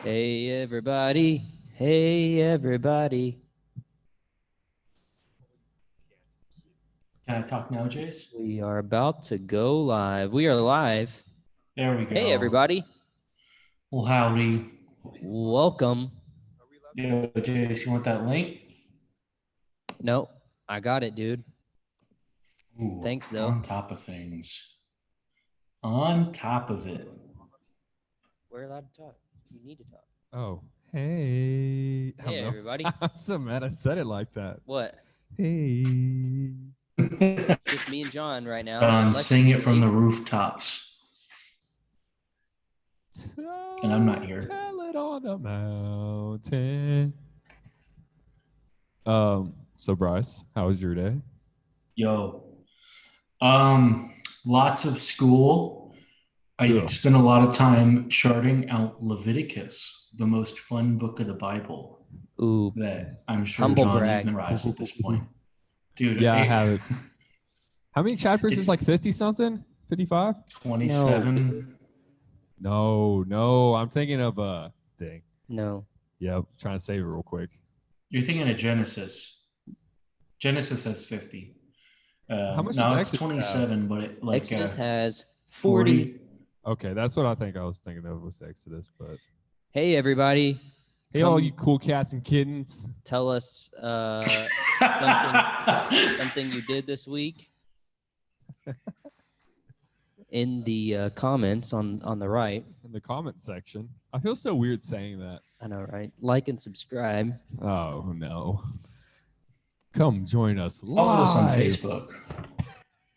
Hey everybody, hey everybody. Can I talk now, Jace? We are about to go live. We are live. There we go. Hey everybody, Well, howdy. welcome. Yo, Jace, you want that link? No, I got it, dude. Ooh, Thanks, though. On top of things. On top of it. We're allowed to talk. You need to talk. Oh, hey. Hey everybody. I'm so mad I said it like that. What? Hey. Just me and John right now. John, Lexi's sing it from asleep. the rooftops. And I'm not here. Tell it on the mountain. So Bryce, how was your day? Yo. Lots of school. I Yeah. spent a lot of time charting out Leviticus, the most fun book of the Bible Ooh, that I'm sure Humble John brag. you've memorized at this point. Dude, Yeah, I have it. How many chapters is like 50 something? 55? 27. No. I'm thinking of thing. No. Yep, trying to save it real quick. You're thinking of Genesis. Genesis has 50. How much now does it's Exodus 27, but it like Exodus has 40. Okay, that's what I think I was thinking of was Exodus, but Hey everybody, hey, all you cool cats and kittens. tell us something you did this week in the comments on the right. In the comment section. I feel so weird saying that. I know, right? Like and subscribe. Oh no. Come join us Follow us on live. Facebook.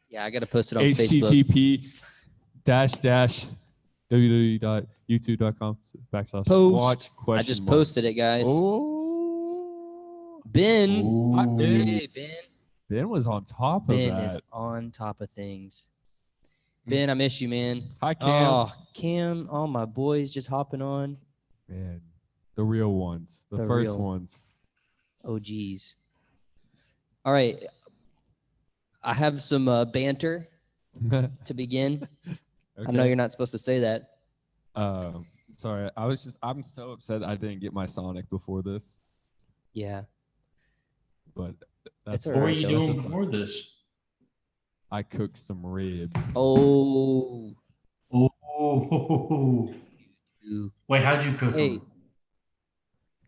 Yeah, I got to post it on Facebook. http://www.youtube.com/watch I just posted it, guys. Oh. Ben. Ooh. Hey, Ben. Ben was on top of Ben that. is on top of things. Ben, I miss you, man. Hi, Cam. Oh, Cam, all my boys just hopping on. Man, the real ones. The first real ones. Oh, geez. All right. I have some banter to begin. Okay. I know you're not supposed to say that. Sorry. I'm so upset I didn't get my Sonic before this. Yeah. But that's It's all What were right, you though. doing before this? I cooked some ribs. Oh. Oh. Wait, how'd you cook Hey. them?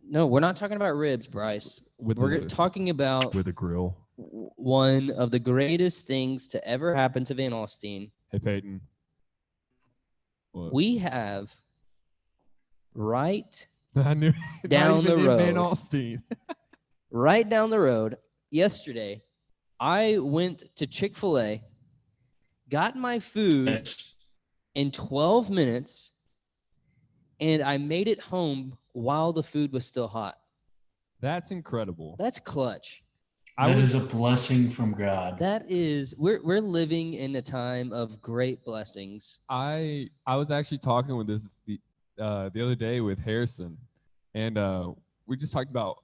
No, we're not talking about ribs, Bryce. We're talking about with a grill. One of the greatest things to ever happen to Van Alstyne. Hey, Peyton. What? We have right I knew down the road. Van Alstyne. Right down the road. Yesterday, I went to Chick-fil-A, got my food in 12 minutes, and I made it home while the food was still hot. That's incredible. That's clutch. That is a blessing from God. That is, we're living in a time of great blessings. I was actually talking with this the other day with Harrison, and we just talked about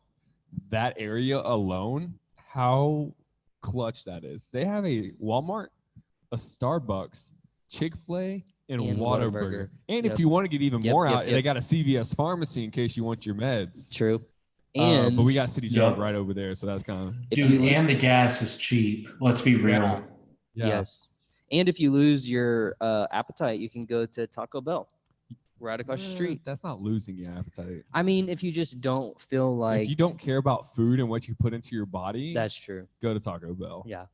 that area alone, how clutch that is. They have a Walmart, a Starbucks, Chick-fil-A, and Whataburger. And if you want to get even more out, they got a CVS pharmacy in case you want your meds. True. And but we got City Drug right over there, so that's kind of and the gas is cheap. Let's be real. Yeah. Yes. And if you lose your appetite, you can go to Taco Bell right across the street. That's not losing your appetite. I mean, if you just don't feel like if you don't care about food and what you put into your body, that's true. Go to Taco Bell. Yeah.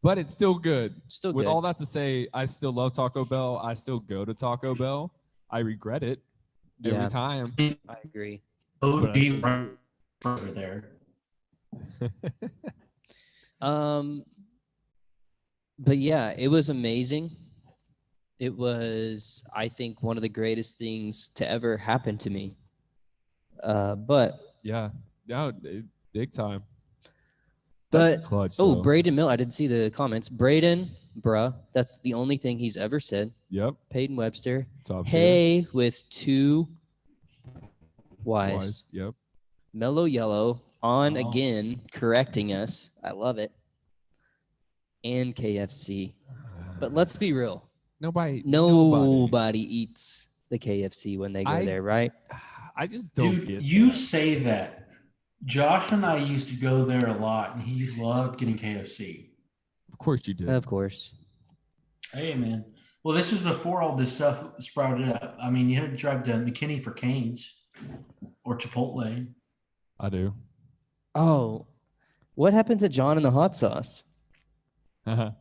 But it's still good. Still good. With all that to say, I still love Taco Bell. I still go to Taco Bell. I regret it every time. I agree. OG over there. But yeah, it was amazing. It was, I think, one of the greatest things to ever happen to me. But yeah, big time. But that's clutch, oh, Braden Mill, I didn't see the comments. Braden, bruh, that's the only thing he's ever said. Yep. Peyton Webster. Top hey, tier. with 2 Y's. Yep. Mellow Yellow on again, correcting us. I love it. And KFC. But let's be real. Nobody eats the KFC when they go I- there, right? I just don't Dude, get you that. say that. Josh and I used to go there a lot, and he loved getting KFC. Of course you did. Of course. Hey, man. Well, this was before all this stuff sprouted up. I mean, you had to drive to McKinney for Cane's or Chipotle. I do. Oh, what happened to John and the hot sauce? I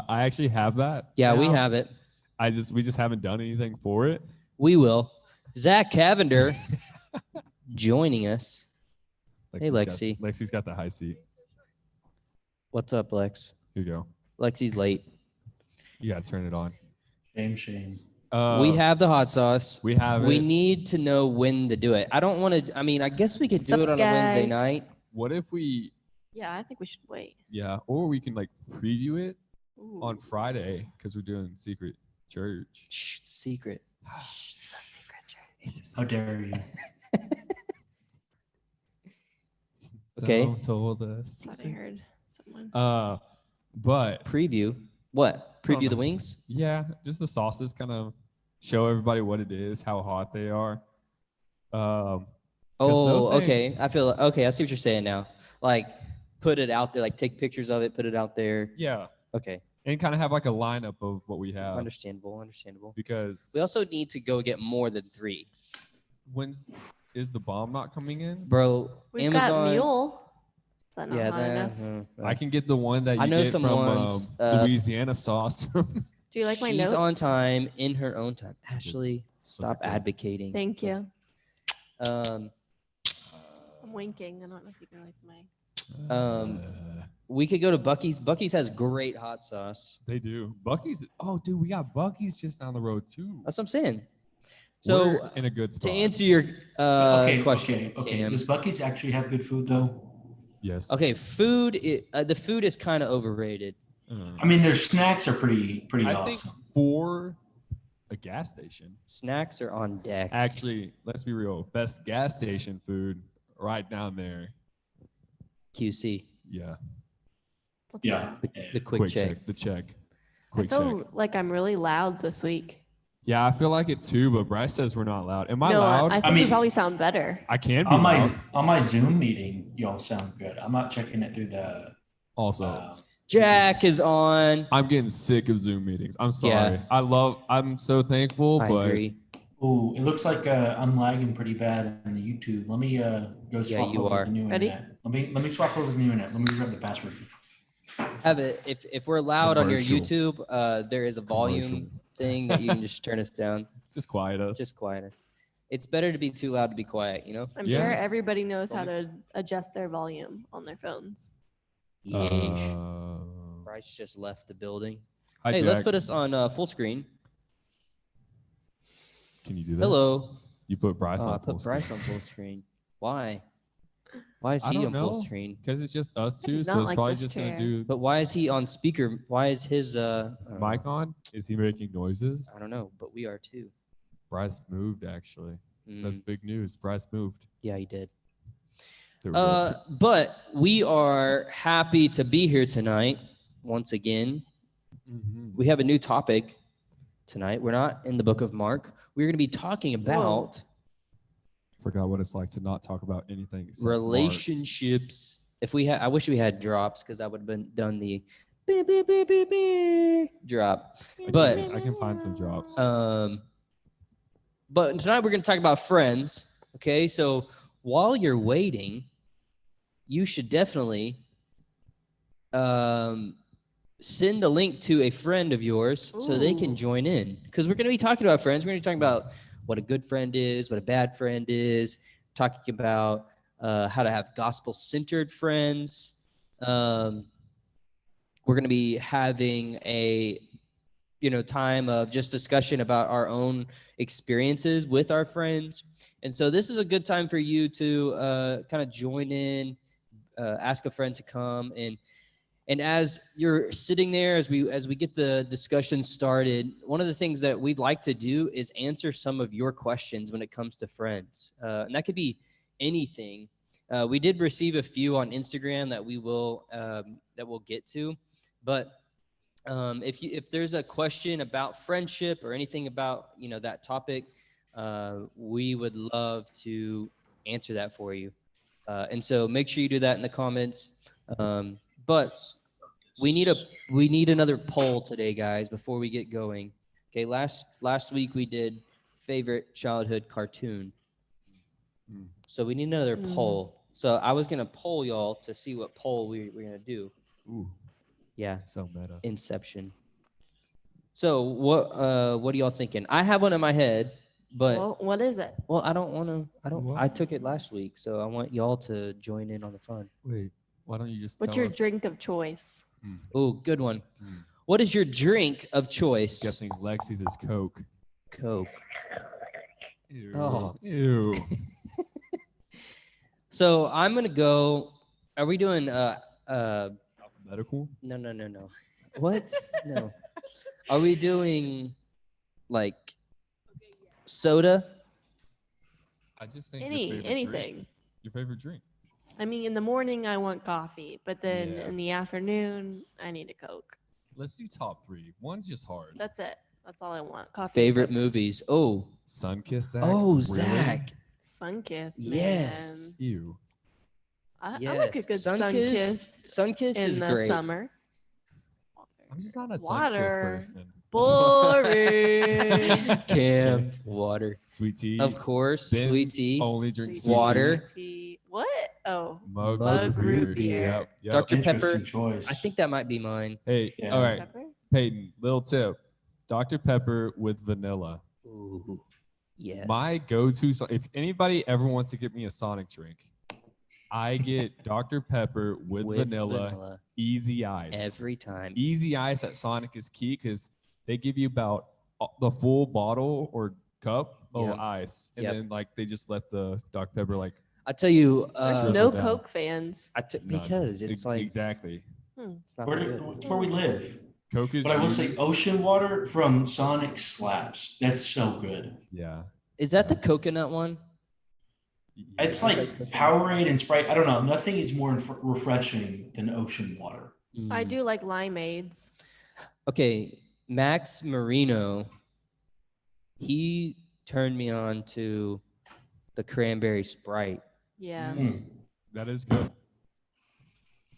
actually have that. Yeah, we now. have it. We just haven't done anything for it. We will. Zach Cavender joining us. Hey, Lexi. Lexi's got the high seat. What's up, Lex? Here you go. Lexi's late. You gotta turn it on. Shame. We have the hot sauce. We have We it. need to know when to do it. I don't want to. I mean, I guess we could do Sup, it on a Wednesday guys? night. What if we? Yeah, I think we should wait. Yeah, or we can like preview it Ooh. on Friday because we're doing secret church. Shh, secret. Shh, it's a secret, Jerry. How dare you? Okay. Someone told us. Thought I heard someone. But Preview. What? Preview know. the wings? yeah, just the sauces kind of show everybody what it is, how hot they are. Oh, those okay. things. I feel okay. I see what you're saying now. Like, put it out there. Like, take pictures of it. Put it out there. Yeah, Okay. and kind of have like a lineup of what we have Understandable. Understandable. because We also need to go get more than 3, when's is the bomb not coming in? bro. We've Amazon. got mule. Is that not Yeah, hot enough? I can get the one that you I know get some from ones, Louisiana sauce. Do you like my She's notes? on time in her own time. Ashley, stop good. advocating. Thank you. Um, I'm winking. I don't know if you can really see my. we could go to Bucky's. Bucky's has great hot sauce. They do. Bucky's. Oh, dude, we got Bucky's just down the road too. That's what I'm saying. So We're in a good spot. to answer your question, Okay. Cam, Does Bucky's actually have good food though? Yes. okay, food. The food is kind of overrated. I mean, their snacks are pretty I awesome. think for a gas station, Snacks are on deck. actually, let's be real. Best gas station food right down there. QC, Yeah. What's Yeah. that? the quick check. The check. I Quick feel check. like I'm really loud this week. Yeah, I feel like it too, but Bryce says we're not loud. Am I no, loud? I think mean- we probably sound better. I can be on loud. my Zoom meeting, y'all sound good. I'm not checking it through the. Also, Jack is on. I'm getting sick of Zoom meetings. I'm sorry. Yeah. I'm so thankful, I but agree. Oh, it looks like I'm lagging pretty bad in the YouTube. Let me go swap you over are. with the new Ready? internet. Let me swap over the new internet. Let me grab the password. Have it. If we're loud on your Commercial. YouTube, there is a volume Commercial. thing that you can just turn us down. just quiet us. Just quiet us. It's better to be too loud to be quiet, you know? I'm Yeah. sure everybody knows how to adjust their volume on their phones. Yeesh. Bryce just left the building. Hi, Hey, let's Jack. put us on full screen. Can you do that? Hello. You put Bryce Oh, on I put Bryce on full screen. Why? Why is I he don't on full know. screen? because it's just us I do two, so not it's like probably this just chair. gonna do But why is he on speaker? Why is his I don't know. mic on. Is he making noises? I don't know, but we are too. Bryce moved actually. That's Mm, big news. Bryce moved. yeah, he did. There we go. But we are happy to be here tonight once again. Mhm. We have a new topic tonight. We're not in the book of Mark. We're going to be talking about Forgot what it's like to not talk about anything. except Mark. relationships. If we had, I wish we had drops because I would have been done the beep, beep, beep, beep, beep drop. But I can find some drops. but tonight we're going to talk about friends. Okay, so while you're waiting, you should definitely send a link to a friend of yours so they can Ooh. join in, because we're going to be talking about friends. We're going to be talking about what a good friend is, what a bad friend is, talking about how to have gospel-centered friends. We're going to be having a time of just discussion about our own experiences with our friends. And so this is a good time for you to kind of join in, ask a friend to come. And as you're sitting there, as we get the discussion started, one of the things that we'd like to do is answer some of your questions when it comes to friends. And that could be anything. We did receive a few on Instagram that we'll get to, but If there's a question about friendship or anything about that topic, we would love to answer that for you. And so make sure you do that in the comments. But we need another poll today, guys, before we get going. Okay, last week we did favorite childhood cartoon. So we need another poll. So I was gonna poll y'all to see what poll we're gonna do. Ooh, Yeah, so meta. Inception. So what are y'all thinking? I have one in my head, but Well, what is it? well, I don't want to. What? I took it last week, so I want y'all to join in on the fun. Wait, why don't you just What's tell your us? drink of choice? Oh, good one. What is your drink of choice? Guessing Lexi's is Coke. Coke. Ew. Oh. Ew. So I'm gonna go. Are we doing Alphabetical? No. What? No. Are we doing like soda? I just think your favorite Anything. Drink. Your favorite drink. I mean, in the morning I want coffee, but then Yeah. in the afternoon I need a Coke. Let's do top 3. One's just hard. That's it. That's all I want. Coffee. Favorite Coke. movies? Oh, Sunkiss, Zach. oh, Really? Zach. Sunkiss. Yes. Ew. Man. Yes. I like a good Sunkist Sunkist in is the great. summer. I'm just not a Sunkiss Water. person. Boring. Cam, water. Sweet tea. Of course, Ben sweet tea. Only drink Sweet sweet Water. tea. What? Oh, Mug, Mug root beer. Yep. Dr. Pepper. Interesting choice. I think that might be mine. Hey, Yeah. all right, pepper? Peyton, little tip. Dr. Pepper with vanilla. Ooh, yes. My go-to, if anybody ever wants to give me a Sonic drink, I get Dr. Pepper with vanilla, easy ice. every time. Easy ice at Sonic is key because they give you about the full bottle or cup of Yep. ice, and Yep. then like they just let the Dr. Pepper like I tell you, There's drizzle no down. Coke fans. none. because it's like exactly. it's not Where, that good. it's where we live. Coke is But I will huge. say ocean water from Sonic slaps. That's so good. Yeah. Is that the coconut one? It's Yeah. like Powerade and Sprite. I don't know. Nothing is more refreshing than ocean water. I Mm. do like limeades. Okay, Max Marino. He turned me on to the cranberry Sprite. Yeah. Mm. That is good.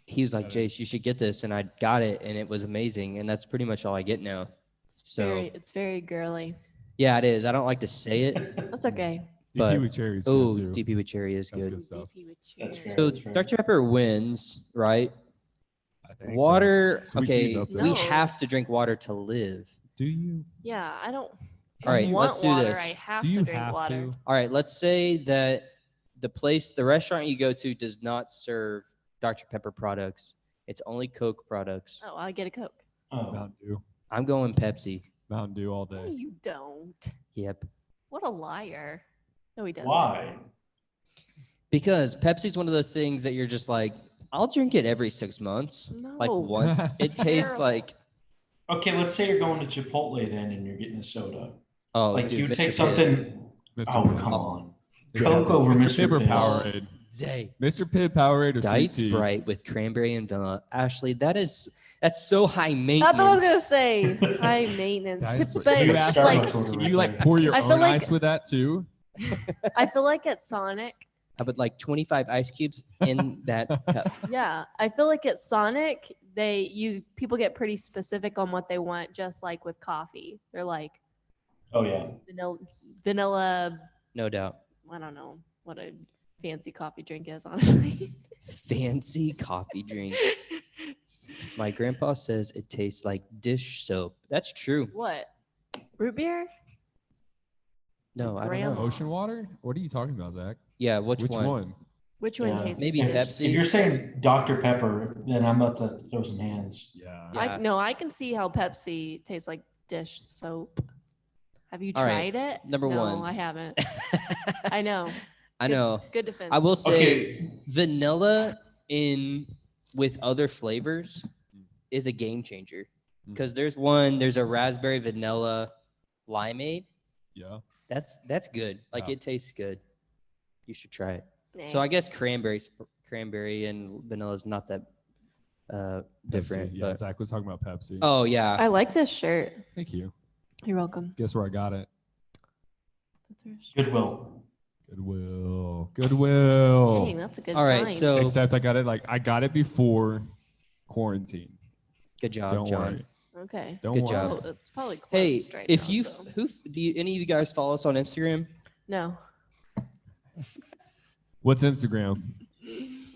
He was like, That is- "Jace, you should get this," and I got it, and it was amazing. And that's pretty much all I get now. So It's very girly. yeah, it is. I don't like to say it. That's okay. DP But- with cherry is Oh, good too. DP with cherry is That's good. good stuff. DP with That's cheers. fair. So That's fair. Dr. Pepper wins, right? I think so. Water. Sweet tea's Okay, up there. we No. have to drink water to live. Do you? Yeah, I don't All right, want let's do water. this. I have Do you to drink have water. to? All right, let's say that the restaurant you go to does not serve Dr. Pepper products. It's only Coke products. Oh, I get a Coke. Oh. Mountain Dew. I'm going Pepsi. Mountain Dew all No, day. you don't. Yep. What a liar. No, he doesn't. Why? Because Pepsi's one of those things that you're just like, I'll drink it every 6 months. Like No. once. It tastes Terrible. like, Okay, let's say you're going to Chipotle then and you're getting a soda. oh, Like dude, you Mr. take Pibb. something. Mr. Oh, Pibb. come on. Mr. Coke over Mr. Pibb or Pibb. Powerade. Day. Mr. Pibb, Powerade, or Diet sweet tea? Sprite with cranberry and vanilla. Ashley, that's so high maintenance. That's what I was gonna say. High maintenance. Diet Sprite. But Can you Like a ask, like, Starbucks order Can right you like there. pour your I feel own like- ice with that too? I feel like at Sonic, I would like 25 ice cubes in that cup. yeah, I feel like at Sonic, people get pretty specific on what they want, just like with coffee. They're like Oh yeah. vanilla. No doubt. I don't know what a fancy coffee drink is, honestly. Fancy coffee drink. My grandpa says it tastes like dish soap. That's true. What? Root beer? No, I don't Grandma. know. Ocean water? What are you talking about, Zach? Yeah, which one? Which one Yeah. tastes Maybe like If- dish? Pepsi. If you're saying Dr. Pepper, then I'm about to throw some hands. Yeah. Yeah. No, I can see how Pepsi tastes like dish soap. Have you All right, tried it? number no, one. I haven't. I know. I know. Good defense. I will say Okay. vanilla with other flavors is a game changer. Mm. Because there's a raspberry vanilla limeade. Yeah. That's good. Like Yeah. it tastes good. You should try it. Nah. So I guess cranberry and vanilla is not that different. Pepsi. Yeah, But, Zach was talking about Pepsi. oh yeah, I like this shirt. Thank you. You're welcome. Guess where I got it? Goodwill. Goodwill. Dang, that's a good all right. find. So Except I got it before quarantine. good job, Don't John. worry. Okay. Don't Good worry. job. Oh, it's probably Hey, closed right if now, you so- do you, any of you guys follow us on Instagram? No. What's Instagram?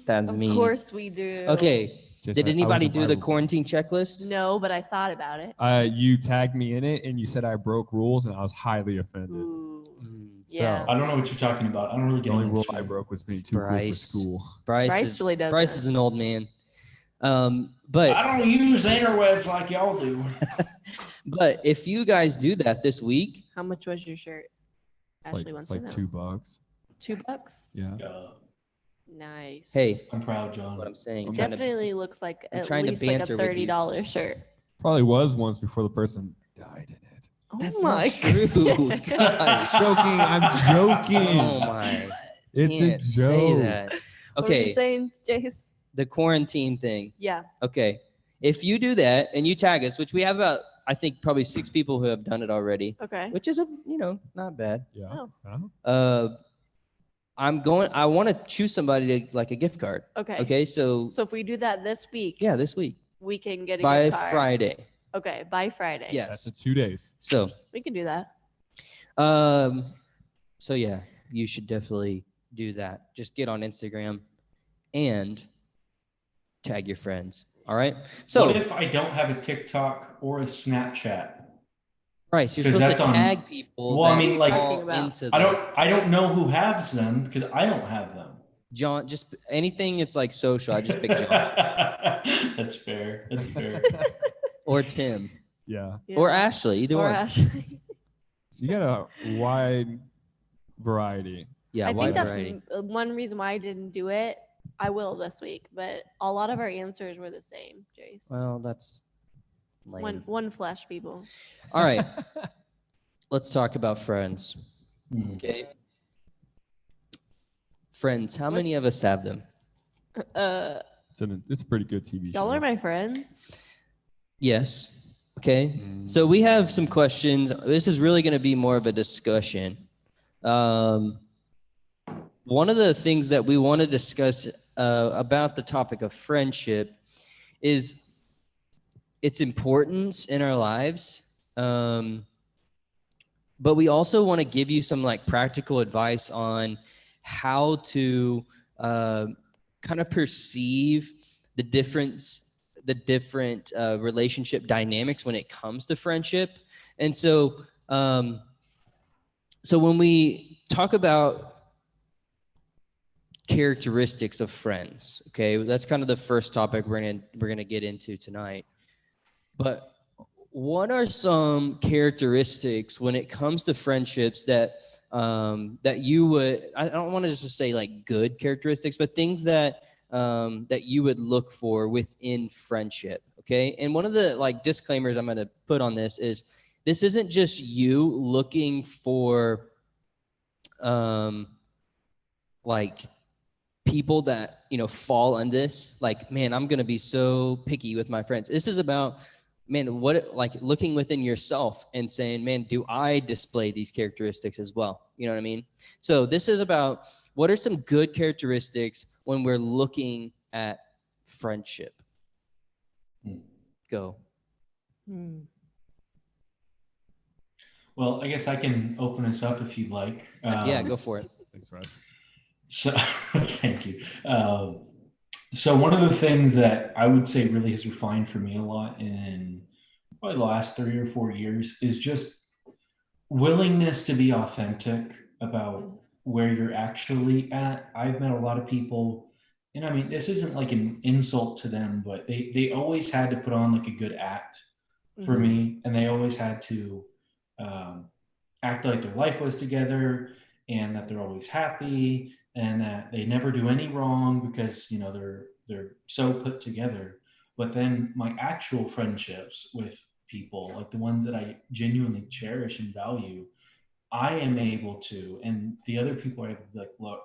That's Of me. course we do. Okay. Just, Did I was anybody in do the Bible. quarantine checklist? No, but I thought about it. You tagged me in it and you said I broke rules and I was highly offended. Ooh. Mm, Yeah. I don't know what you're talking about. I don't really The get only on rule I Instagram. broke was being too cool for Bryce. school. Bryce really doesn't. Bryce is an old man. But I don't use interwebs like y'all do. but if you guys do that this week, How much was your shirt? It's like, Ashley wants it's like to know. $2. $2? Yeah. Nice. hey, I'm proud, John. what I'm saying, It I'm trying to- definitely looks like I'm at trying to least like a banter with you. $30 shirt. Probably was once before the person died in it. Oh That's my not true. God. Gosh. Joking. I'm joking. Oh my! It's Can't a say joke. that. What were you Okay, saying, Jace? the quarantine thing. Yeah. Okay, if you do that and you tag us, which we have about, I think probably 6 people who have done it already, Okay. which is not bad. Yeah. Oh. Uh-huh. I want to choose somebody to like a gift card. Okay. Okay, so So if we do that this week, yeah, this week we can get a by gift card. Friday. Okay, by Friday. That's Yes. in 2 days. So We can do that. so yeah, you should definitely do that. Just get on Instagram and tag your friends. All right. So what if I don't have a TikTok or a Snapchat? Bryce, you're 'Cause supposed to that's on- tag people Well, I that mean, like- fall Talking about- into I those. don't know who has them because I don't have them. John, just anything it's like social, I just pick John That's fair. That's fair. or Tim Yeah. or Yeah. Ashley, either Or one. Ashley. You got a wide variety. Yeah, I wide think that's variety. one reason why I didn't do it. I will this week, but a lot of our answers were the same, Jace. Well, that's lame. one flash people. All right, let's talk about Friends. Hmm. Okay. Friends, how What- many of us have them? It's a pretty good TV show. Y'all are my friends. Yes. Okay. Mm. So we have some questions. This is really going to be more of a discussion. One of the things that we want to discuss about the topic of friendship is its importance in our lives. But we also want to give you some like practical advice on how to kind of perceive the different relationship dynamics when it comes to friendship. And so when we talk about characteristics of friends, okay, that's kind of the first topic we're gonna get into tonight. But what are some characteristics when it comes to friendships that you would, I don't want to just say like good characteristics, but things that you would look for within friendship, okay? And one of the like disclaimers I'm going to put on this isn't just you looking for like people that, fall on this, like, man, I'm going to be so picky with my friends. This is about, man, what, like looking within yourself and saying, man, do I display these characteristics as well? You know what I mean? So this is about what are some good characteristics when we're looking at friendship? Go. Well, I guess I can open us up if you'd like. Yeah, go for it. Thanks, Russ. So, thank you. So one of the things that I would say really has refined for me a lot in probably the last 3 or 4 years is just willingness to be authentic about where you're actually at. I've met a lot of people, and I mean, this isn't like an insult to them, but they always had to put on like a good act for me, and they always had to act like their life was together and that they're always happy and that they never do any wrong because they're so put together. But then my actual friendships with people, like the ones that I genuinely cherish and value, I am able to, and the other people are able to be like, look,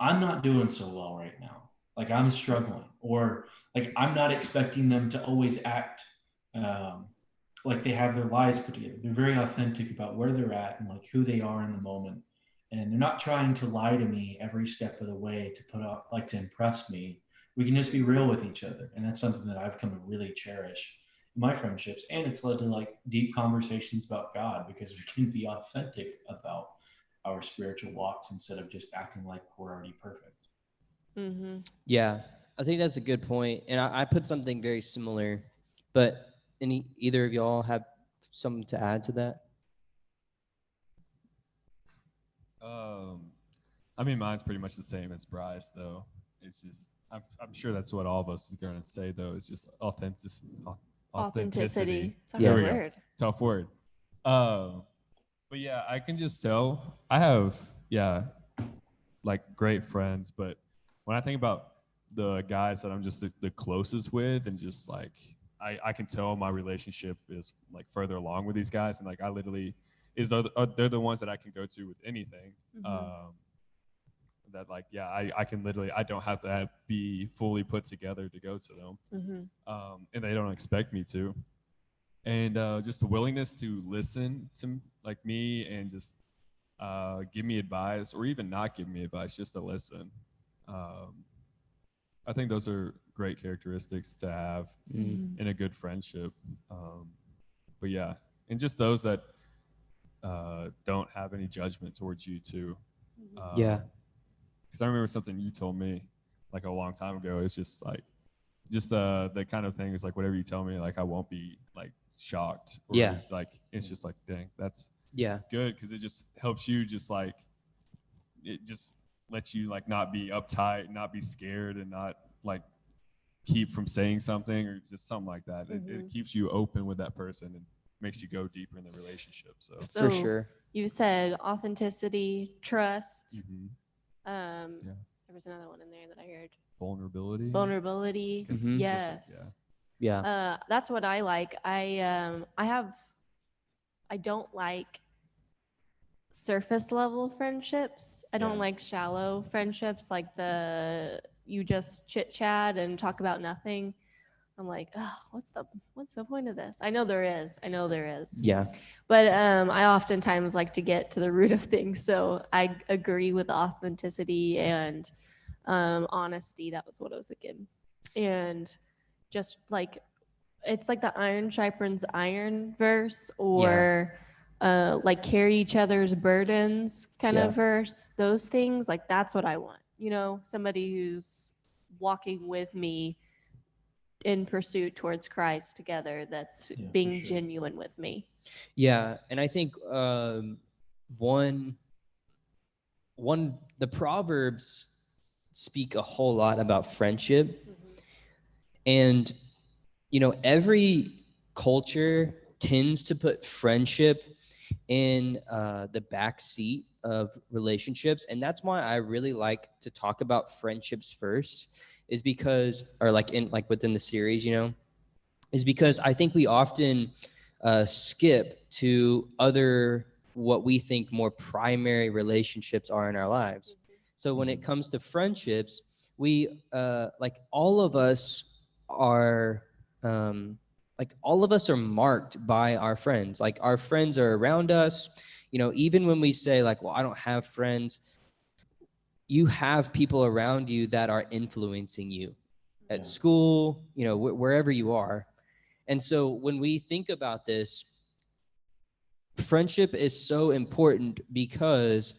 I'm not doing so well right now. like I'm struggling, or like I'm not expecting them to always act like they have their lives put together. They're very authentic about where they're at and like who they are in the moment. And they're not trying to lie to me every step of the way to put up, like to impress me. We can just be real with each other. And that's something that I've come to really cherish in my friendships. And it's led to like deep conversations about God because we can be authentic about our spiritual walks instead of just acting like we're already perfect. Mm-hmm. Yeah, I think that's a good point. And I put something very similar, but either of y'all have something to add to that? I mean, mine's pretty much the same as Bryce, though. It's just, I'm sure that's what all of us is going to say, though. It's just authenticity. It's a Yeah. hard There we go. word. Tough word. But yeah, I can just tell. I have, like great friends, but when I think about the guys that I'm just the closest with, and just like I can tell my relationship is like further along with these guys, and like I literally they're the ones that I can go to with anything. Mhm. That like I can literally, I don't have to be fully put together to go to them, Mm-hmm. and they don't expect me to. And just the willingness to listen to like me and just give me advice, or even not give me advice, just to listen. I think those are great characteristics to have Mm. in a good friendship. But yeah, and just those that don't have any judgment towards you too. Yeah. Because I remember something you told me like a long time ago. It's just like, just the kind of thing is like, whatever you tell me, like I won't be like shocked. Or, Yeah. like it's just like, dang, that's Yeah. good, because it just helps you, just like it just lets you like not be uptight, not be scared, and not like keep from saying something or just something like that. It keeps you open with that person and makes you go deeper in the relationship. So For So, sure. You said authenticity, trust. Yeah. There was another one in there that I heard. vulnerability. Vulnerability. Mhm. Yes. Yeah. That's what I like. I don't like surface level friendships. I don't Yeah. like shallow friendships, like you just chit chat and talk about nothing. I'm like, oh, what's the point of this? I know there is. Yeah. But I oftentimes like to get to the root of things. So I agree with authenticity and honesty. That was what I was thinking. And just like, it's like the iron sharpens iron verse, or like carry each other's burdens kind Yeah. of verse. Those things, like that's what I want. Somebody who's walking with me in pursuit towards Christ together, that's Yeah, for being sure. genuine with me. Yeah. And I think one the Proverbs speak a whole lot about friendship. And every culture tends to put friendship in the back seat of relationships, and that's why I really like to talk about friendships first, is because, or like within the series, is because I think we often skip to other, what we think more primary relationships are in our lives. So when it comes to friendships, we like all of us are marked by our friends. Like our friends are around us. Even when we say like, well, I don't have friends, you have people around you that are influencing you at school, wherever you are. And so when we think about this, friendship is so important because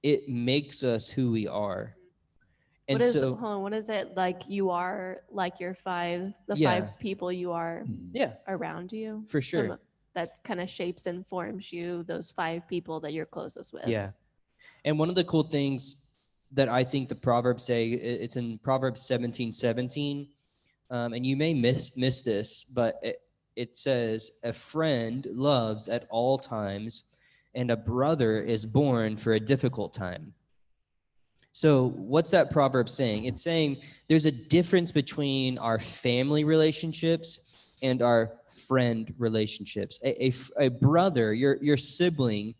it makes us who we are. And Hold on, what is it like? You are like your five people you are yeah, around you? for sure. That kind of shapes and forms you, those 5 people that you're closest with. Yeah. And one of the cool things that I think the Proverbs say, it's in Proverbs 17:17, and you may miss this, but it says, a friend loves at all times, and a brother is born for a difficult time. So what's that proverb saying? It's saying there's a difference between our family relationships and our friend relationships. A brother, your sibling,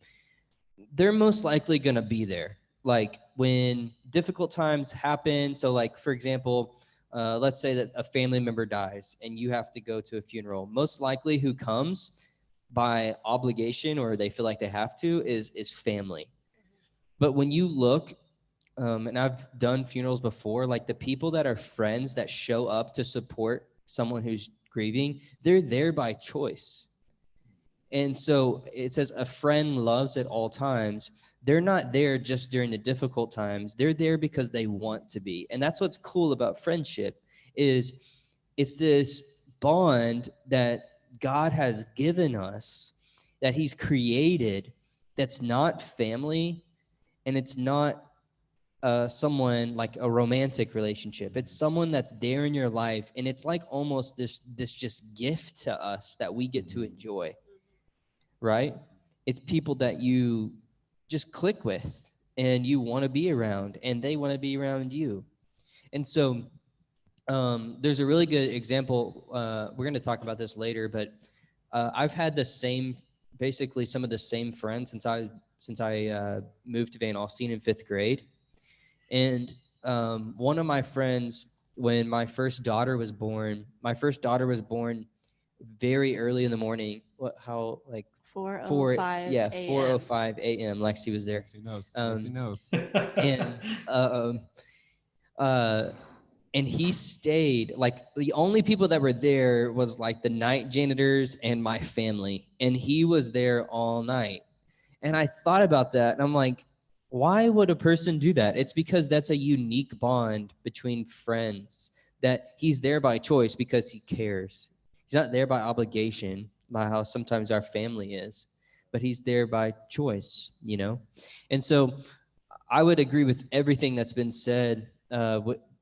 they're most likely going to be there. like when difficult times happen. So like, for example, let's say that a family member dies and you have to go to a funeral. Most likely who comes by obligation or they feel like they have to is family. But when you look, and I've done funerals before, like the people that are friends that show up to support someone who's grieving, they're there by choice. And so it says a friend loves at all times. They're not there just during the difficult times. They're there because they want to be. And that's what's cool about friendship is it's this bond that God has given us, that he's created, that's not family, and it's not someone like a romantic relationship. It's someone that's there in your life, and it's like almost this just gift to us that we get to enjoy, right? It's people that you just click with and you want to be around, and they want to be around you. And so there's a really good example. We're going to talk about this later, but I've had basically some of the same friends since I moved to Van Alstyne in 5th grade. And one of my friends, when my first daughter was born very early in the morning. How like 4:05 yeah, a.m. 4:05 a.m. Lexi was there. Lexi knows. Lexi knows. And and he stayed. Like the only people that were there was like the night janitors and my family, and he was there all night. And I thought about that, and I'm like, why would a person do that? It's because that's a unique bond between friends, that he's there by choice because he cares. He's not there by obligation, by how sometimes our family is, but he's there by choice, you know? And so I would agree with everything that's been said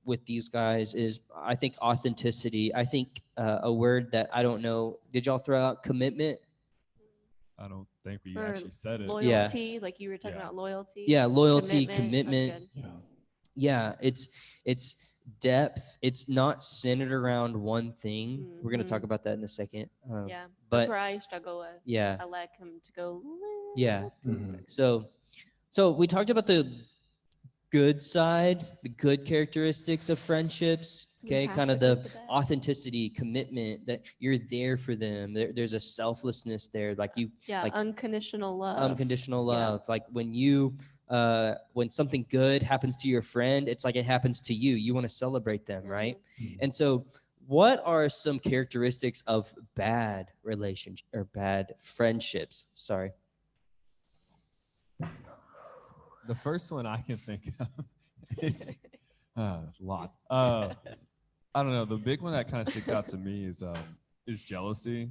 with these guys. Is I think authenticity. I think a word that I don't know. Did y'all throw out commitment? I don't think we Or actually said it. loyalty, like you were talking Yeah. about loyalty. Yeah, loyalty, That's commitment. good. Yeah, it's depth. It's not centered around one thing. We're going to talk about that in a second. Yeah, but that's where I struggle with. yeah, I like him to go. yeah. So we talked about the good side, the good characteristics of friendships. We Okay, have kind of to the go to that. authenticity, commitment, that you're there for them. There's a selflessness there, like you, Yeah, like unconditional love. unconditional Yeah. love. Like when something good happens to your friend, it's like it happens to you. You want to celebrate them, right? And so, what are some characteristics of bad relationship or bad friendships? Sorry. The first one I can think of is lots. I don't know. The big one that kind of sticks out to me is jealousy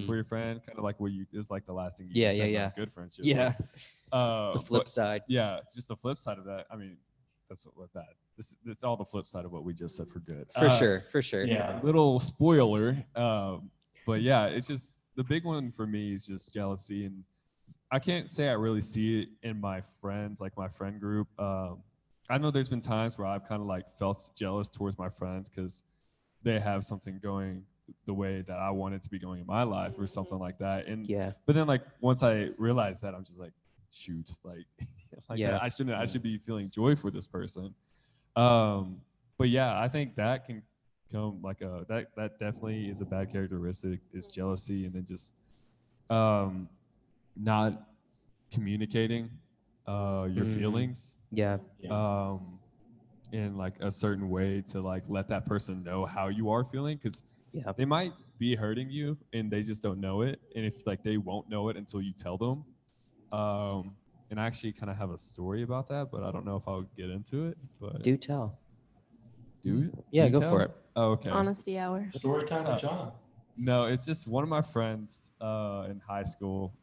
for your friend. Kind of like what you is like the last thing you said about good friendship. Yeah. The flip but, side. Yeah, it's just the flip side of that. I mean, that's what that. This all the flip side of what we just said for good. For sure. Yeah. Little spoiler. But yeah, it's just the big one for me is just jealousy, and I can't say I really see it in my friends, like my friend group. I know there's been times where I've kind of like felt jealous towards my friends because they have something going the way that I want it to be going in my life or something like that. And but then like once I realized that, I'm just like, shoot, like, I should be feeling joy for this person. But yeah, I think that can come like that definitely is a bad characteristic is jealousy, and then just not communicating your feelings in like a certain way to like let that person know how you are feeling, because they might be hurting you and they just don't know it, and if like they won't know it until you tell them. And I actually kind of have a story about that, but I don't know if I'll get into it. But do tell. Go for it. Oh, okay. Honesty hour. Story time with John. No, it's just one of my friends in high school.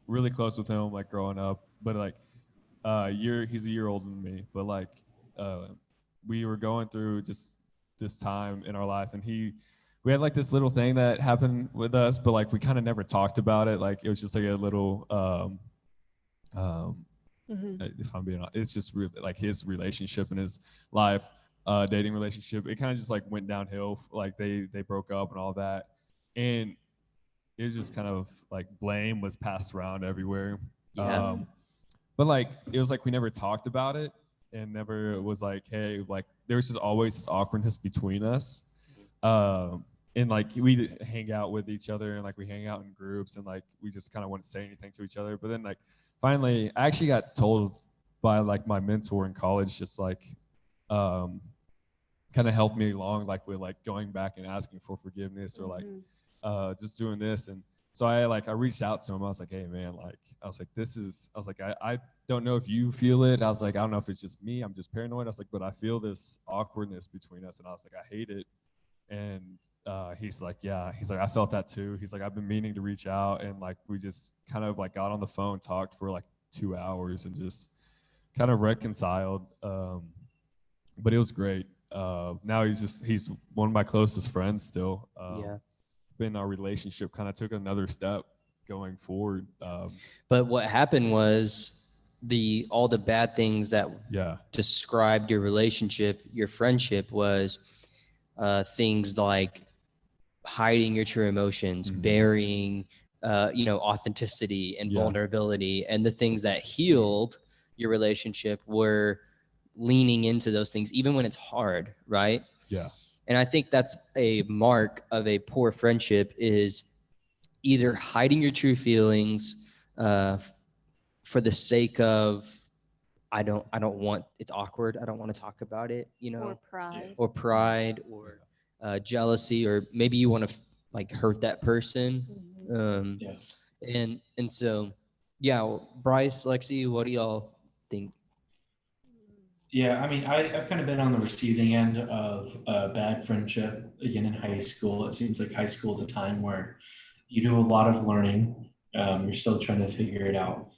Really close with him, like growing up, but like he's a year older than me. But like we were going through just this time in our lives, and we had like this little thing that happened with us, but like we kind of never talked about it. Like it was just like a little if I'm being honest, it's just like his relationship and his life, dating relationship. It kind of just like went downhill. Like they broke up and all that, and it was just kind of like blame was passed around everywhere. But but like it was like we never talked about it, and never was like, hey, like there was just always this awkwardness between us. And like we hang out with each other, and like we hang out in groups, and like we just kind of wouldn't say anything to each other. But then like finally, I actually got told by like my mentor in college, just like kind of helped me along, like with like going back and asking for forgiveness, or like just doing this. And so I reached out to him. I was like, hey man, like I was like, I don't know if you feel it. I was like, I don't know if it's just me, I'm just paranoid. I was like, but I feel this awkwardness between us. And I was like, I hate it. And he's like, yeah, he's like, I felt that too. He's like, I've been meaning to reach out. And like we just kind of like got on the phone, talked for like 2 hours, and just kind of reconciled. But it was great. Now he's one of my closest friends still. Yeah. Been our relationship kind of took another step going forward. But what happened was all the bad things that described your relationship, your friendship, was things like hiding your true emotions, burying, authenticity and vulnerability, and the things that healed your relationship were leaning into those things, even when it's hard, right? Yeah. And I think that's a mark of a poor friendship, is either hiding your true feelings for the sake of, I don't want, it's awkward, I don't want to talk about it, Or pride. or pride, or jealousy, or maybe you want to like hurt that person. And so, yeah, Bryce, Lexi, what do y'all think? Yeah, I mean, I've kind of been on the receiving end of a bad friendship again in high school. It seems like high school is a time where you do a lot of learning. You're still trying to figure it out.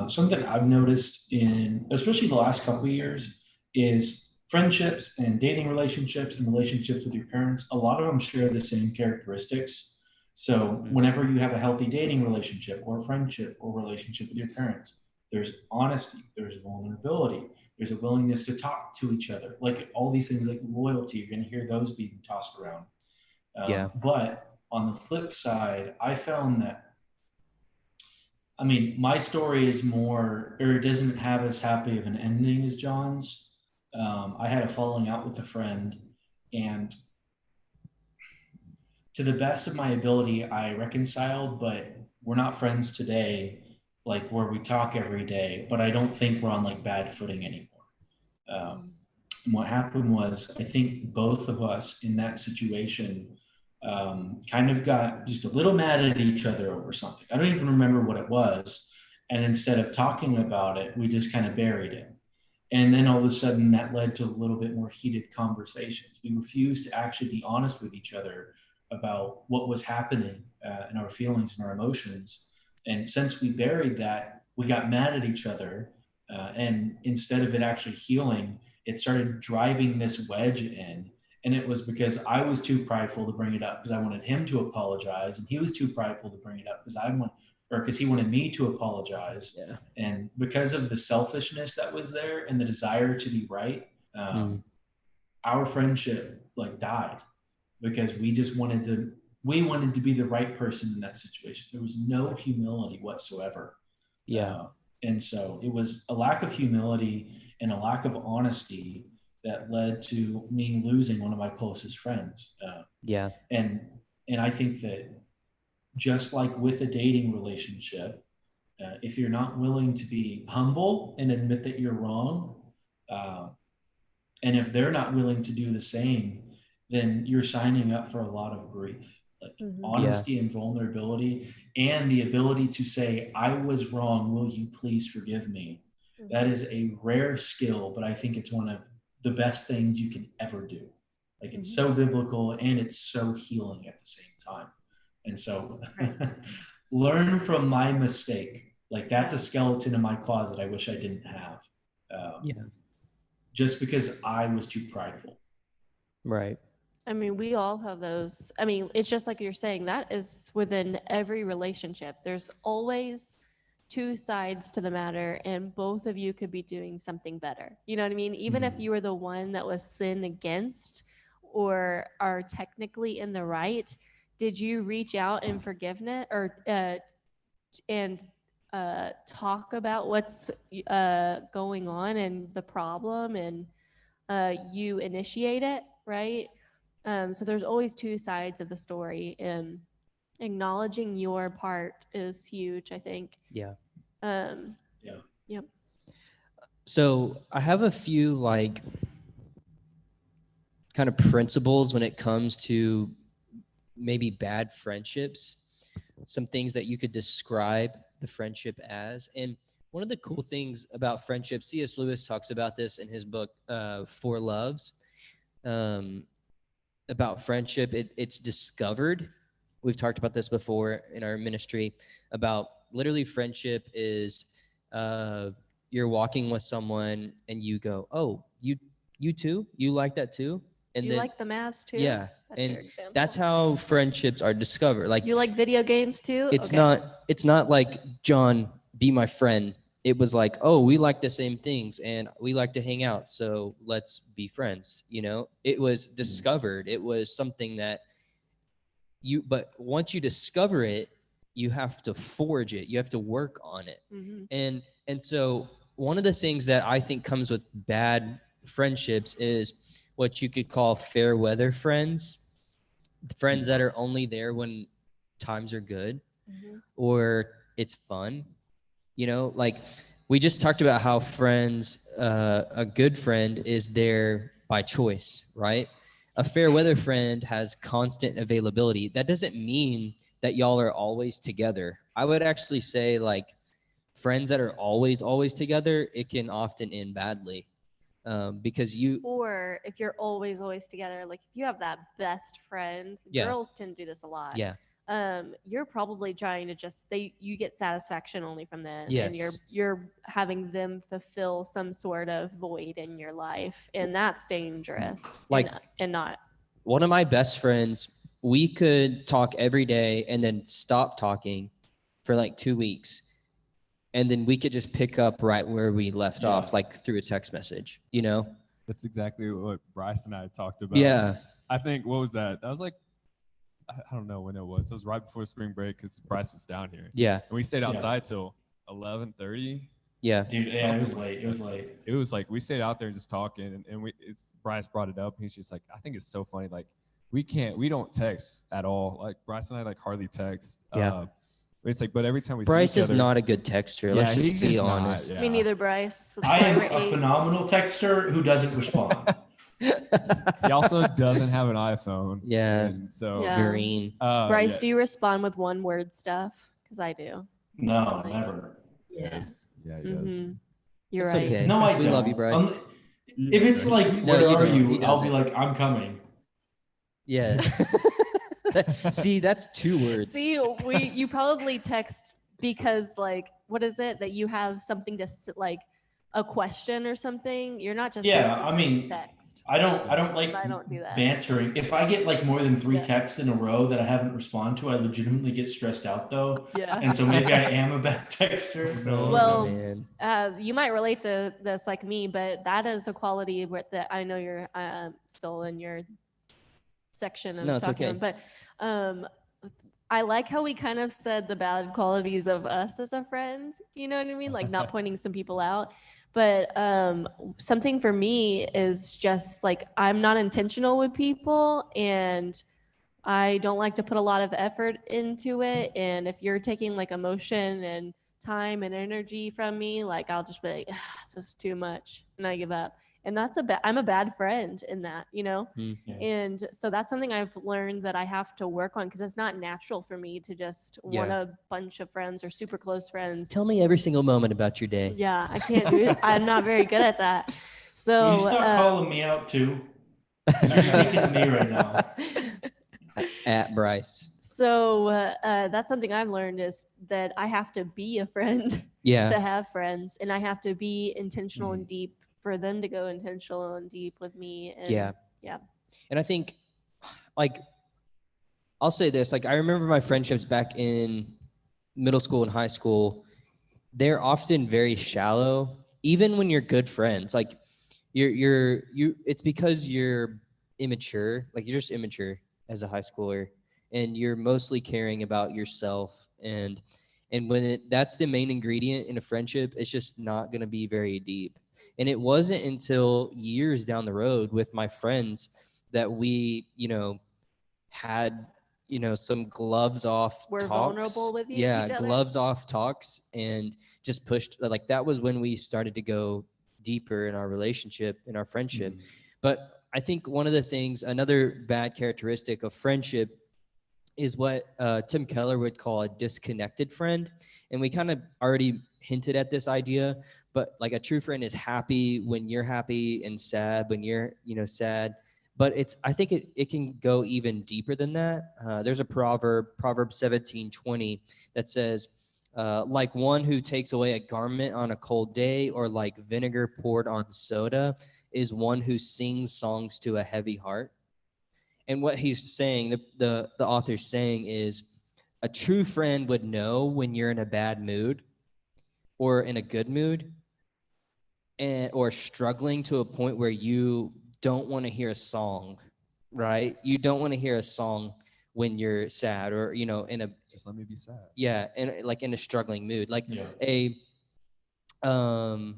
Something I've noticed in, especially the last couple of years, is friendships and dating relationships and relationships with your parents. A lot of them share the same characteristics. So whenever you have a healthy dating relationship or friendship or relationship with your parents, there's honesty, there's vulnerability, there's a willingness to talk to each other. Like all these things like loyalty, you're going to hear those being tossed around. But on the flip side, I found that, I mean, my story is more, or it doesn't have as happy of an ending as John's. I had a falling out with a friend, and to the best of my ability, I reconciled, but we're not friends today, like where we talk every day, but I don't think we're on like bad footing anymore. And what happened was, I think both of us in that situation kind of got just a little mad at each other over something. I don't even remember what it was. And instead of talking about it, we just kind of buried it. And then all of a sudden that led to a little bit more heated conversations. We refused to actually be honest with each other about what was happening in our feelings and our emotions. And since we buried that, we got mad at each other. And instead of it actually healing, it started driving this wedge in. And it was because I was too prideful to bring it up because I wanted him to apologize. And he was too prideful to bring it up because he wanted me to apologize. Yeah. And because of the selfishness that was there and the desire to be right, our friendship like died because we wanted to be the right person in that situation. There was no humility whatsoever. And so it was a lack of humility and a lack of honesty that led to me losing one of my closest friends. And I think that just like with a dating relationship, if you're not willing to be humble and admit that you're wrong, and if they're not willing to do the same, then you're signing up for a lot of grief. Like honesty and vulnerability, and the ability to say, I was wrong, will you please forgive me? That is a rare skill, but I think it's one of the best things you can ever do. Like it's so biblical and it's so healing at the same time. And so learn from my mistake. Like that's a skeleton in my closet I wish I didn't have. Just because I was too prideful. Right. I mean, we all have those. I mean, it's just like you're saying, that is within every relationship. There's always two sides to the matter, and both of you could be doing something better. You know what I mean? Even if you were the one that was sinned against or are technically in the right, did you reach out in forgiveness or and talk about what's going on and the problem, and you initiate it, right? So there's always two sides of the story, and acknowledging your part is huge, I think. Yeah. Um, Yeah. Yep. So I have a few like kind of principles when it comes to maybe bad friendships, some things that you could describe the friendship as. And one of the cool things about friendship, C.S. Lewis talks about this in his book, Four Loves, about friendship. It's discovered. We've talked about this before in our ministry about literally friendship is you're walking with someone and you go, oh, you too? You like that too? And You then, like the Mavs too? yeah, That's and your example. that's how friendships are discovered. Like, You like video games too? it's Okay. not like, John, be my friend. It was like, oh, we like the same things and we like to hang out, so let's be friends. It was discovered. It was something that but once you discover it, you have to forge it. You have to work on it. Mm-hmm. And so one of the things that I think comes with bad friendships is what you could call fair weather friends. Friends that are only there when times are good Mm-hmm. or it's fun. Like we just talked about how friends, a good friend is there by choice, right? A fair weather friend has constant availability. That doesn't mean that y'all are always together. I would actually say like friends that are always together, it can often end badly. Because Or if you're always together, like if you have that best friend, Yeah. girls tend to do this a lot. yeah, You're probably trying to you get satisfaction only from them, and Yes. you're having them fulfill some sort of void in your life, and that's dangerous. Like- and not one of my best friends, we could talk every day and then stop talking for like 2 weeks. And then we could just pick up right where we left Yeah. off, like through a text message, That's exactly what Bryce and I talked about. Yeah. I think, what was that? That was like, I don't know when it was. It was right before spring break because Bryce was down here. Yeah. And we stayed outside till 11:30. Yeah. Dude, yeah, it was late. It was late. It was like we stayed out there just talking, and Bryce brought it up. He's just like, I think it's so funny. Like we don't text at all. Like Bryce and I like hardly text. Yeah. It's like, but every time we Bryce see each is other, not a good texter. Let's Yeah, just he's be just not, honest. yeah. me neither, Bryce. That's I why am we're a eight. phenomenal texter who doesn't respond. he also doesn't have an iPhone. Yeah. And so Yeah. Green. Bryce, yeah, do you respond with one word stuff? Because I do. No, never. yes. Yeah, he does. Mm-hmm. You're It's right. okay. No, I We don't. love you, Bryce. If it's like, No, where you are don't. you? He I'll be doesn't. like, I'm coming. Yeah. See, that's 2 words. See, you probably text because like, what is it that you have something to like a question or something? You're not just Yeah, texting I just mean, to text. I don't like I don't do that. bantering. If I get like more than 3 Yeah. texts in a row that I haven't responded to, I legitimately get stressed out though. Yeah. And so maybe I am a bad texter. Oh, Well, man. You might relate to this like me, but that is a quality that I know you're still in your section of No, it's talking okay. about. But I like how we kind of said the bad qualities of us as a friend. You know what I mean? Like not pointing some people out. But something for me is just like I'm not intentional with people, and I don't like to put a lot of effort into it. And if you're taking like emotion and time and energy from me, like I'll just be like, this is too much, and I give up. And that's I'm a bad friend in that, Yeah. And so that's something I've learned that I have to work on because it's not natural for me to just want Yeah. a bunch of friends or super close friends. Tell me every single moment about your day. Yeah, I can't do it. I'm not very good at that. So Will you stop calling me out too? 'Cause you're speaking to me right now. At Bryce. So that's something I've learned is that I have to be a friend Yeah. to have friends, and I have to be intentional and deep for them to go intentional and deep with me. And Yeah. Yeah. And I think, like, I'll say this, like, I remember my friendships back in middle school and high school, they're often very shallow, even when you're good friends. Like, it's because you're immature, like, you're just immature as a high schooler, and you're mostly caring about yourself. And And when that's the main ingredient in a friendship, it's just not going to be very deep. And it wasn't until years down the road with my friends that we, had, some gloves off We're talks. vulnerable with each other. Gloves off talks, and just pushed, like, that was when we started to go deeper in our relationship, in our friendship. Mhm. But I think one of the things, another bad characteristic of friendship is what Tim Keller would call a disconnected friend. And we kind of already hinted at this idea, but like a true friend is happy when you're happy and sad when you're, sad. But I think it can go even deeper than that. There's a proverb 17:20, that says, like one who takes away a garment on a cold day, or like vinegar poured on soda, is one who sings songs to a heavy heart. And what he's saying, the author's saying, is a true friend would know when you're in a bad mood or in a good mood, or struggling to a point where you don't want to hear a song, right? You don't want to hear a song when you're sad, or in a Just let me be sad. yeah, and like in a struggling mood, like Yeah. a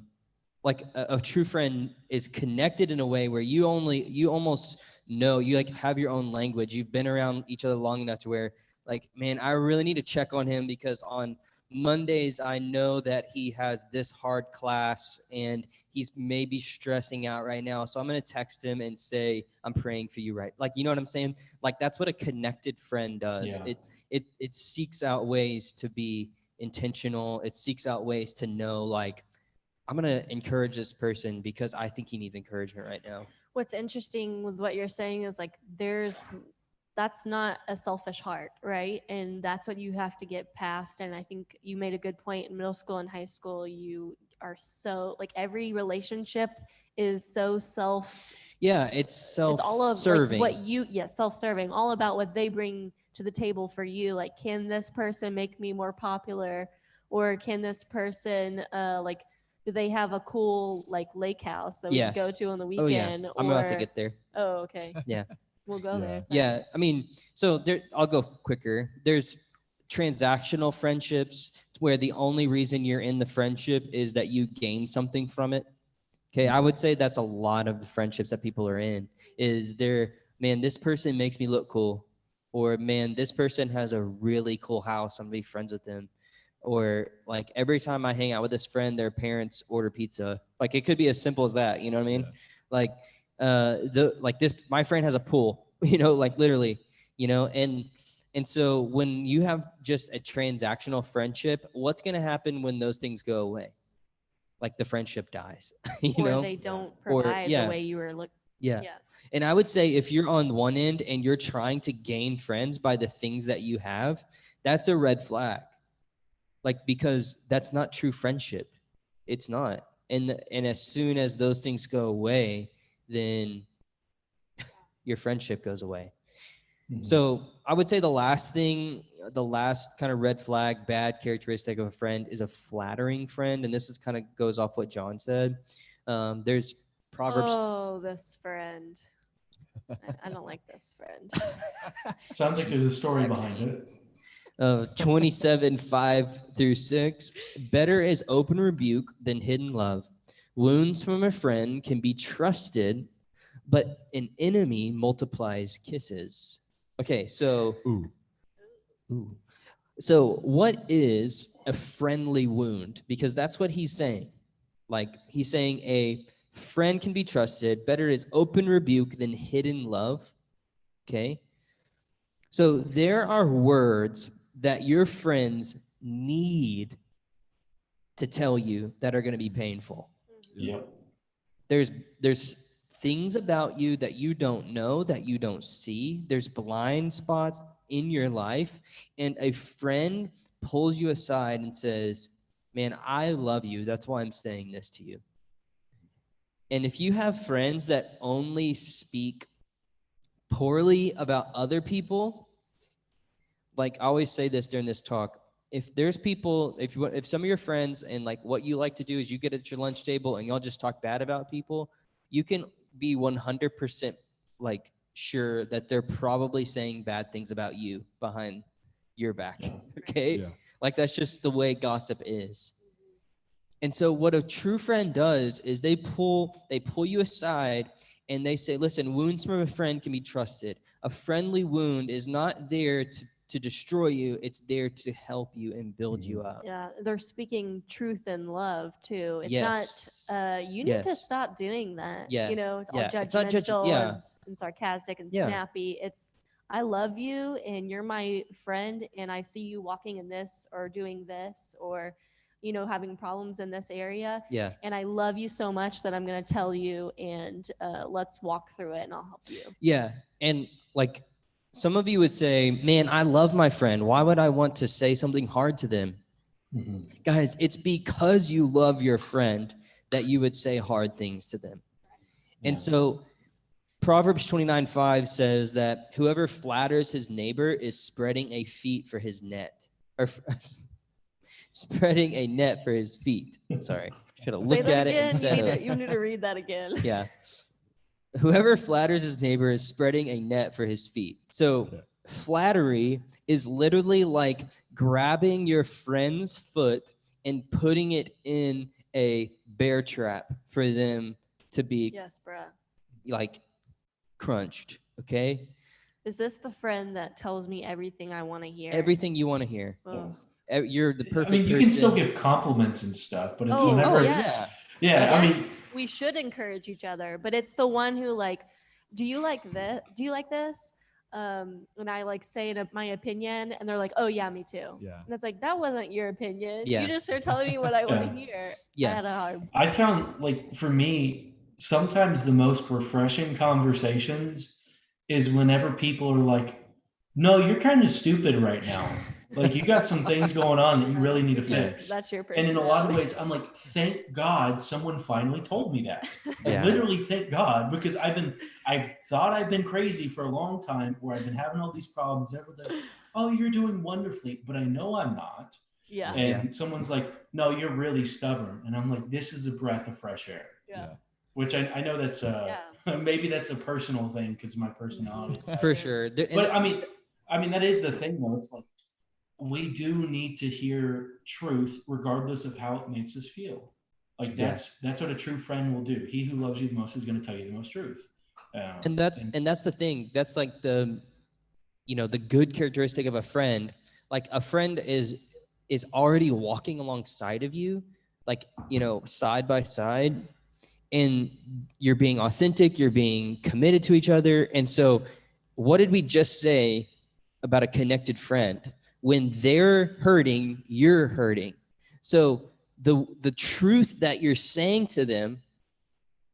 true friend is connected in a way where you almost know, you like have your own language. You've been around each other long enough to where, like, man, I really need to check on him because on Mondays I know that he has this hard class and he's maybe stressing out right now. So I'm going to text him and say, I'm praying for you, right? Like, you know what I'm saying? Like, that's what a connected friend does. Yeah. It seeks out ways to be intentional. It seeks out ways to know, like, I'm going to encourage this person because I think he needs encouragement right now. What's interesting with what you're saying is like that's not a selfish heart, right? And that's what you have to get past. And I think you made a good point. In middle school and high school, you are so, like, every relationship is so it's self-serving. It's all of self-serving, all about what they bring to the table for you. Like, can this person make me more popular, or can this person like, do they have a cool like lake house that we can go to on the weekend? Oh, yeah. I'm about to get there. Oh, okay. Yeah. We'll go there. Sorry. Yeah, I mean, so I'll go quicker. There's transactional friendships where the only reason you're in the friendship is that you gain something from it. Okay, I would say that's a lot of the friendships that people are in. Is man, this person makes me look cool, or man, this person has a really cool house, I'm gonna be friends with them. Or like every time I hang out with this friend, their parents order pizza. Like, it could be as simple as that. You know what I mean? Yeah. Like my friend has a pool. Like literally. And so when you have just a transactional friendship, what's gonna happen when those things go away? Like, the friendship dies. Or they don't provide the way you were looking. Yeah. And I would say if you're on one end and you're trying to gain friends by the things that you have, that's a red flag. Like, because that's not true friendship. It's not. And as soon as those things go away, then your friendship goes away. Mm-hmm. So I would say the last kind of red flag, bad characteristic of a friend is a flattering friend. And this kind of goes off what John said. There's Proverbs. Oh, this friend. I don't like this friend. Sounds like there's a story behind it. 27:5-6. Better is open rebuke than hidden love. Wounds from a friend can be trusted, but an enemy multiplies kisses. Okay, so ooh. So what is a friendly wound? Because that's what he's saying. Like, he's saying a friend can be trusted. Better is open rebuke than hidden love. Okay. So there are words that your friends need to tell you that are going to be painful. Yep. There's things about you that you don't know, that you don't see. There's blind spots in your life, and a friend pulls you aside and says, man, I love you. That's why I'm saying this to you. And if you have friends that only speak poorly about other people, like, I always say this during this talk, if there's people, if some of your friends, and like what you like to do is you get at your lunch table and y'all just talk bad about people, you can be 100% like sure that they're probably saying bad things about you behind your back. Okay. Like that's just the way gossip is. And so what a true friend does is they pull you aside and they say, listen, wounds from a friend can be trusted. A friendly wound is not there to destroy you. It's there to help you and build you up. Yeah, they're speaking truth and love too. It's Yes. not you need to Yes. stop doing that. Yeah. You know, all Yeah. It's not judgmental yeah. and sarcastic and Yeah. snappy. It's I love you and you're my friend and I see you walking in this or doing this or you know having problems in this area Yeah. and I love you so much that I'm going to tell you and let's walk through it and I'll help you. Yeah. And like some of you would say, man, I love my friend. Why would I want to say something hard to them? Mm-hmm. Guys, it's because you love your friend that you would say hard things to them. Yeah. And so Proverbs 29:5 says that whoever flatters his neighbor is spreading a feet for his net. Or spreading a net for his feet. Sorry. Should have Say looked that at it again. instead of You need to read that again. yeah. Whoever flatters his neighbor is spreading a net for his feet. So flattery is literally like grabbing your friend's foot and putting it in a bear trap for them to be Yes, bruh. like crunched. Okay. Is this the friend that tells me everything I want to hear? Everything you want to hear. Oh. You're the perfect I mean, you person. can still give compliments and stuff, but it's Oh, whenever. yes. Yeah, I Yes, mean, we should encourage each other, but it's the one who like, do you like this? Do you like this? When I like say my opinion, and they're like, oh yeah, me too. Yeah. And it's like that wasn't your opinion. Yeah. You just are telling me what I want to Yeah. hear. Yeah. I had a hard. I found like for me, sometimes the most refreshing conversations is whenever people are like, no, you're kind of stupid right now. Like you got some things going on that you really need to Because fix. That's your And personality. in a lot of ways, I'm like, thank God someone finally told me that. Yeah. Literally, thank God, because I've thought I've been crazy for a long time, where I've been having all these problems. Everything. Oh, you're doing wonderfully, but I know I'm not. Yeah. And someone's like, no, you're really stubborn. And I'm like, this is a breath of fresh air. Yeah. Which I know that's maybe that's a personal thing because of my personality. For sure. But I mean that is the thing though. It's like we do need to hear truth regardless of how it makes us feel. Like that's what a true friend will do. He who loves you the most is going to tell you the most truth. And that's the thing. That's like the good characteristic of a friend. Like a friend is already walking alongside of you, like, side by side, and you're being authentic, you're being committed to each other. And so what did we just say about a connected friend? When they're hurting, you're hurting. So the truth that you're saying to them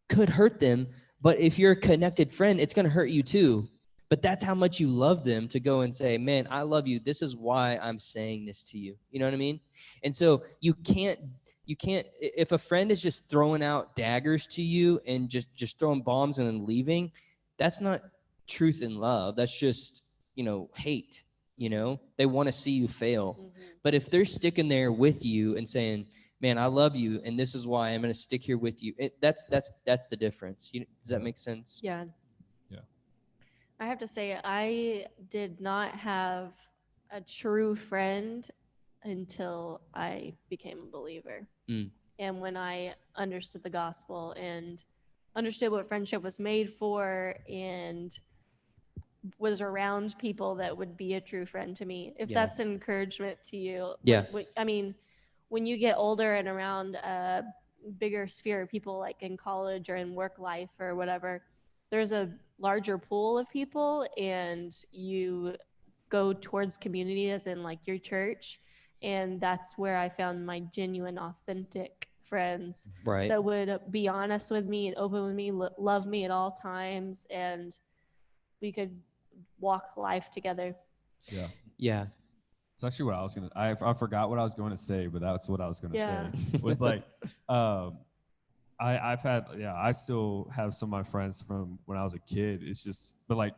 could hurt them, but if you're a connected friend, it's going to hurt you too. But that's how much you love them to go and say, man, I love you. This is why I'm saying this to you. You know what I mean? And so you can't, if a friend is just throwing out daggers to you and just throwing bombs and then leaving, that's not truth and love. That's just, hate. They want to see you fail. Mm-hmm. But if they're sticking there with you and saying, man, I love you, and this is why I'm going to stick here with you, that's the difference. Does that make sense? Yeah. Yeah. I have to say, I did not have a true friend until I became a believer. Mm. And when I understood the gospel and understood what friendship was made for and was around people that would be a true friend to me. If that's an encouragement to you. Yeah. I mean, when you get older and around a bigger sphere of people, like in college or in work life or whatever, there's a larger pool of people and you go towards community as in like your church. And that's where I found my genuine, authentic friends Right. that would be honest with me and open with me, love me at all times. And we could walk life together. Yeah. Yeah. It's actually what I was I forgot what I was going to say, but that's what I was going to Yeah. say. It was like, I still have some of my friends from when I was a kid. It's just, but like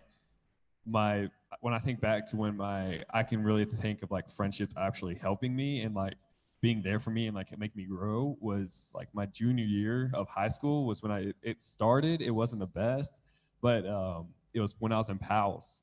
when I think back to when I can really think of like friendship actually helping me and like being there for me and like make me grow was like my junior year of high school was when it started. It wasn't the best, but it was when I was in PALS.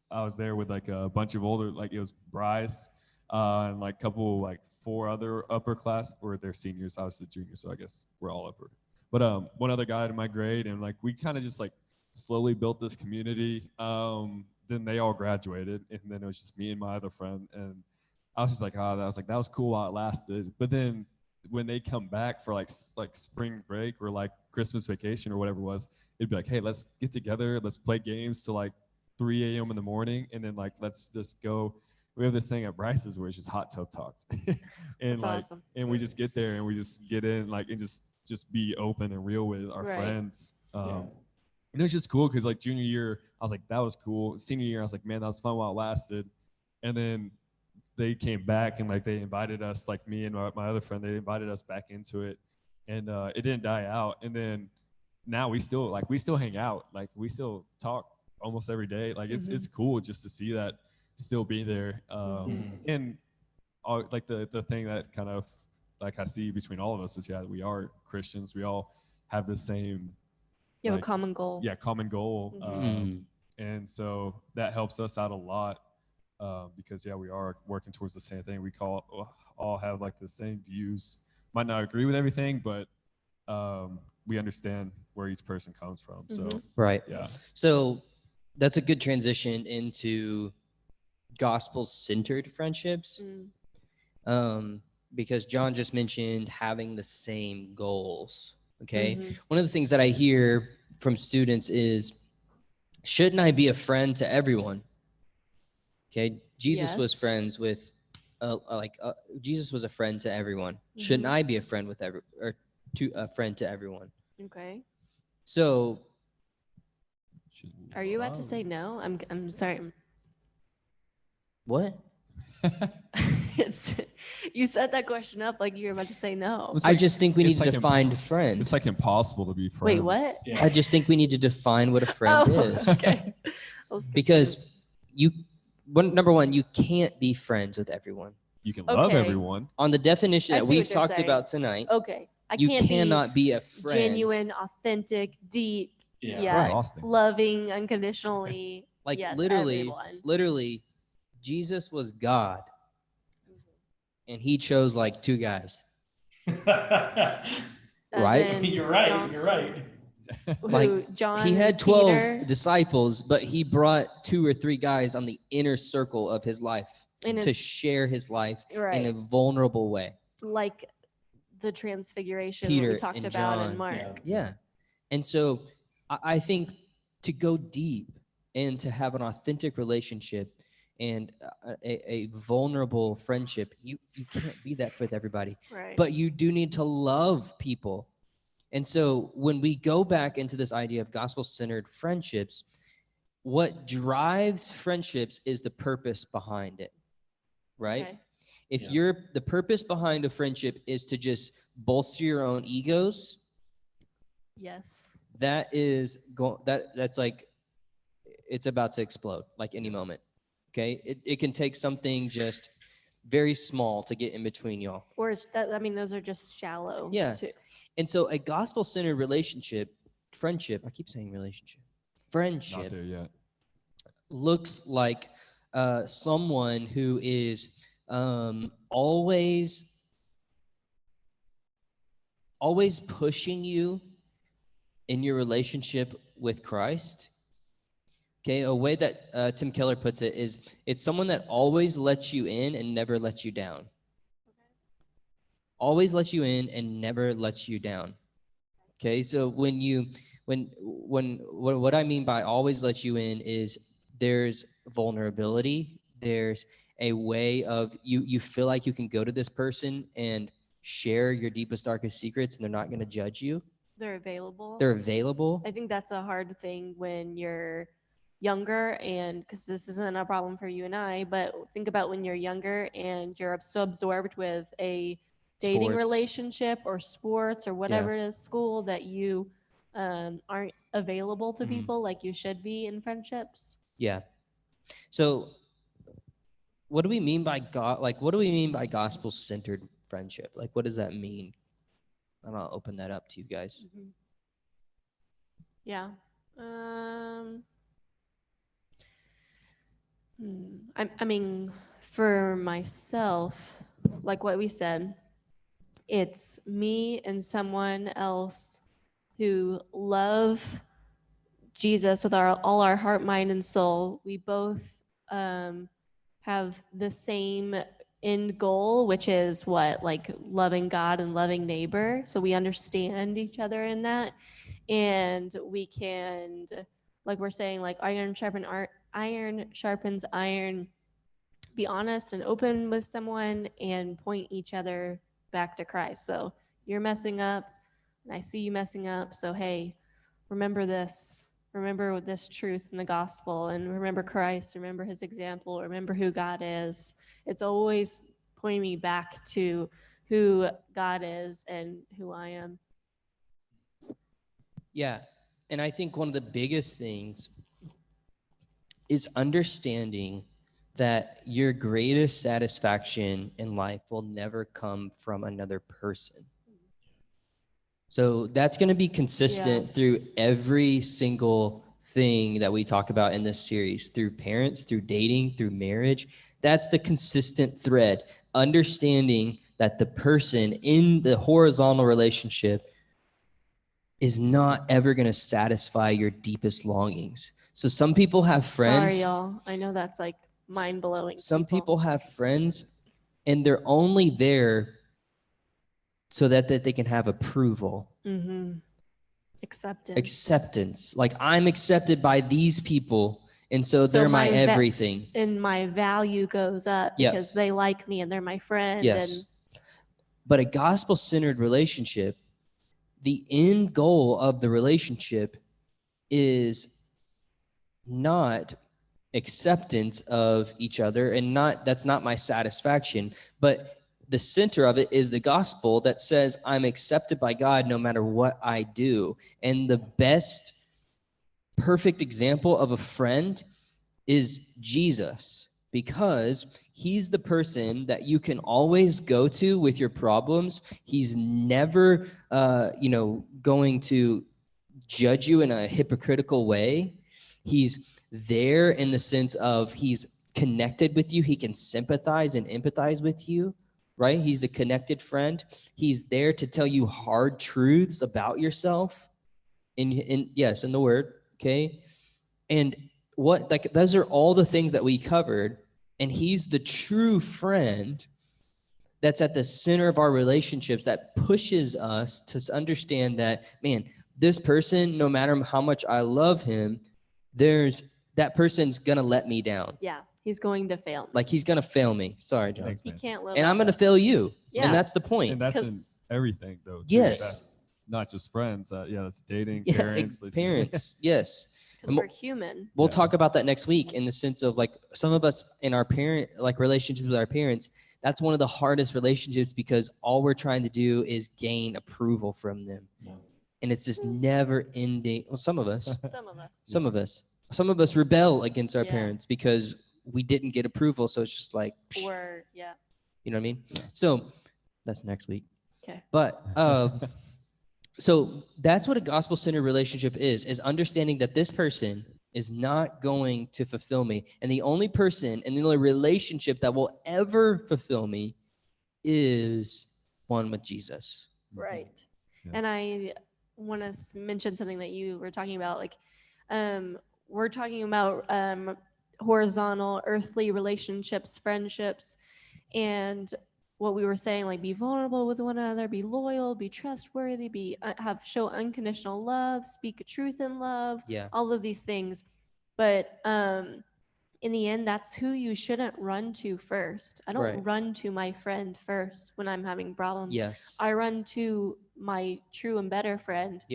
I was there with like a bunch of older, like it was Bryce, and like a couple, like 4 other upper class, or they're seniors. I was the junior, so I guess we're all upper. But one other guy in my grade, and like we kind of just like slowly built this community. Then they all graduated, and then it was just me and my other friend, and I was just like, oh, that was cool while it lasted. But then when they come back for like spring break or like Christmas vacation or whatever it was, it'd be like, hey, let's get together, let's play games till like 3 a.m. in the morning, and then like let's just go. We have this thing at Bryce's where it's just hot tub talks, and That's like, awesome. and we just get there and we just get in like and just be open and real with our Right. friends. And it was just cool because like junior year, I was like, that was cool. Senior year, I was like, man, that was fun while it lasted. And then they came back and like they invited us, like me and my other friend, they invited us back into it, and it didn't die out. And then now we still hang out, like we still talk almost every day. Like it's cool just to see that still be there. And like the thing that kind of like I see between all of us is we are Christians. We all have the same. You have like, a common goal. Yeah, common goal. And so that helps us out a lot because we are working towards the same thing. We all have like the same views. Might not agree with everything, but we understand where each person comes from. So right. Yeah. So that's a good transition into gospel-centered friendships. Because John just mentioned having the same goals. Okay. One of the things that I hear from students is, shouldn't I be a friend to everyone? Okay. Jesus was friends with, Jesus was a friend to everyone. Shouldn't I be a friend with a friend to everyone? Okay. So, are you about to say no? I'm sorry. What? You set that question up like you were about to say no. I just think we need to like define friend. It's like impossible to be friends. Wait, what? Yeah. I just think we need to define what a friend is. Okay. Because number one, you can't be friends with everyone. You can love Okay. everyone. On the definition I that see we've what you're talked saying. about tonight, Okay. you cannot be a friend. Genuine, authentic, deep, Exhausting. loving, unconditionally. Like yes, literally, everyone. Jesus was God, and he chose like 2 guys. Right? You're right. You're right. Like John, he had 12 Peter, disciples, but he brought 2 or 3 guys on the inner circle of his life to share his life in a vulnerable way. Like the transfiguration Peter that we talked and about John. in Mark. Yeah. And so I think to go deep and to have an authentic relationship and a vulnerable friendship, you can't be that with everybody. Right. But you do need to love people. And so when we go back into this idea of gospel-centered friendships, what drives friendships is the purpose behind it, right? Okay. If the purpose behind a friendship is to just bolster your own egos, yes, that's like it's about to explode like any moment. Okay, it can take something just very small to get in between y'all. Or those are just shallow. Yeah. Too. And so a gospel-centered friendship, I keep saying friendship Not there yet. Looks like someone who is always pushing you in your relationship with Christ. Okay, a way that Tim Keller puts it is, it's someone that always lets you in and never lets you down. Always lets you in and never lets you down. Okay, so what I mean by always lets you in is there's vulnerability. There's a way of you feel like you can go to this person and share your deepest, darkest secrets, and they're not going to judge you. They're available. I think that's a hard thing when you're younger, and because this isn't a problem for you and I, but think about when you're younger and you're so absorbed with a dating relationship or sports or whatever it is, school, that you aren't available to people like you should be in friendships. Yeah. So what do we mean by gospel-centered friendship? Like, what does that mean? And I'll open that up to you guys. Mm-hmm. Yeah. I mean, For myself, like what we said, it's me and someone else who love Jesus with all our heart, mind, and soul. We both have the same end goal, which is what, like loving God and loving neighbor. So we understand each other in that, and we can, like we're saying, like iron sharpens iron. Be honest and open with someone and point each other back to Christ. So you're messing up, and I see you messing up. So hey, remember this. Remember this truth in the gospel, and remember Christ, remember his example, remember who God is. It's always pointing me back to who God is and who I am. Yeah. And I think one of the biggest things is understanding that your greatest satisfaction in life will never come from another person. So that's going to be consistent through every single thing that we talk about in this series, through parents, through dating, through marriage. That's the consistent thread. Understanding that the person in the horizontal relationship is not ever going to satisfy your deepest longings. So some people have friends. Sorry, y'all. I know that's like mind-blowing. Some people have friends and they're only there so that they can have approval. Mm-hmm. Acceptance. Like, I'm accepted by these people, and so they're my everything. And my value goes up because they like me and they're my friend. Yes. But a gospel-centered relationship, the end goal of the relationship is not acceptance of each other, and that's not my satisfaction, but the center of it is the gospel that says I'm accepted by God no matter what I do. And the best perfect example of a friend is Jesus, because he's the person that you can always go to with your problems. He's never going to judge you in a hypocritical way. He's there in the sense of he's connected with you. He can sympathize and empathize with you, right? He's the connected friend. He's there to tell you hard truths about yourself in the word, okay? And those are all the things that we covered, and he's the true friend that's at the center of our relationships, that pushes us to understand that, man, this person, no matter how much I love him, that person's gonna let me down. Yeah, he's going to fail me. Like, he's gonna fail me. Sorry, John. Thanks, He man. can't live. And I'm gonna fail you. Yeah. And that's the point. And that's in everything, though. Too. Yes. That's not just friends. That's dating, Yeah, parents. parents, yes. Because we're human. We'll talk about that next week, in the sense of, like, some of us in our parent, like, relationships with our parents, that's one of the hardest relationships, because all we're trying to do is gain approval from them. Yeah. And it's just never ending. Well, some of us. Some of us rebel against our parents because we didn't get approval. So it's just like, you know what I mean? Yeah. So that's next week. Okay. But so that's what a gospel-centered relationship is understanding that this person is not going to fulfill me. And the only person and the only relationship that will ever fulfill me is one with Jesus. Right. Yeah. And I want to mention something that you were talking about. Like, we're talking about horizontal, earthly relationships, friendships, and what we were saying, like, be vulnerable with one another, be loyal, be trustworthy, show unconditional love, speak truth in love, all of these things. But in the end, that's who you shouldn't run to first. I don't run to my friend first when I'm having problems. Yes. I run to my true and better friend,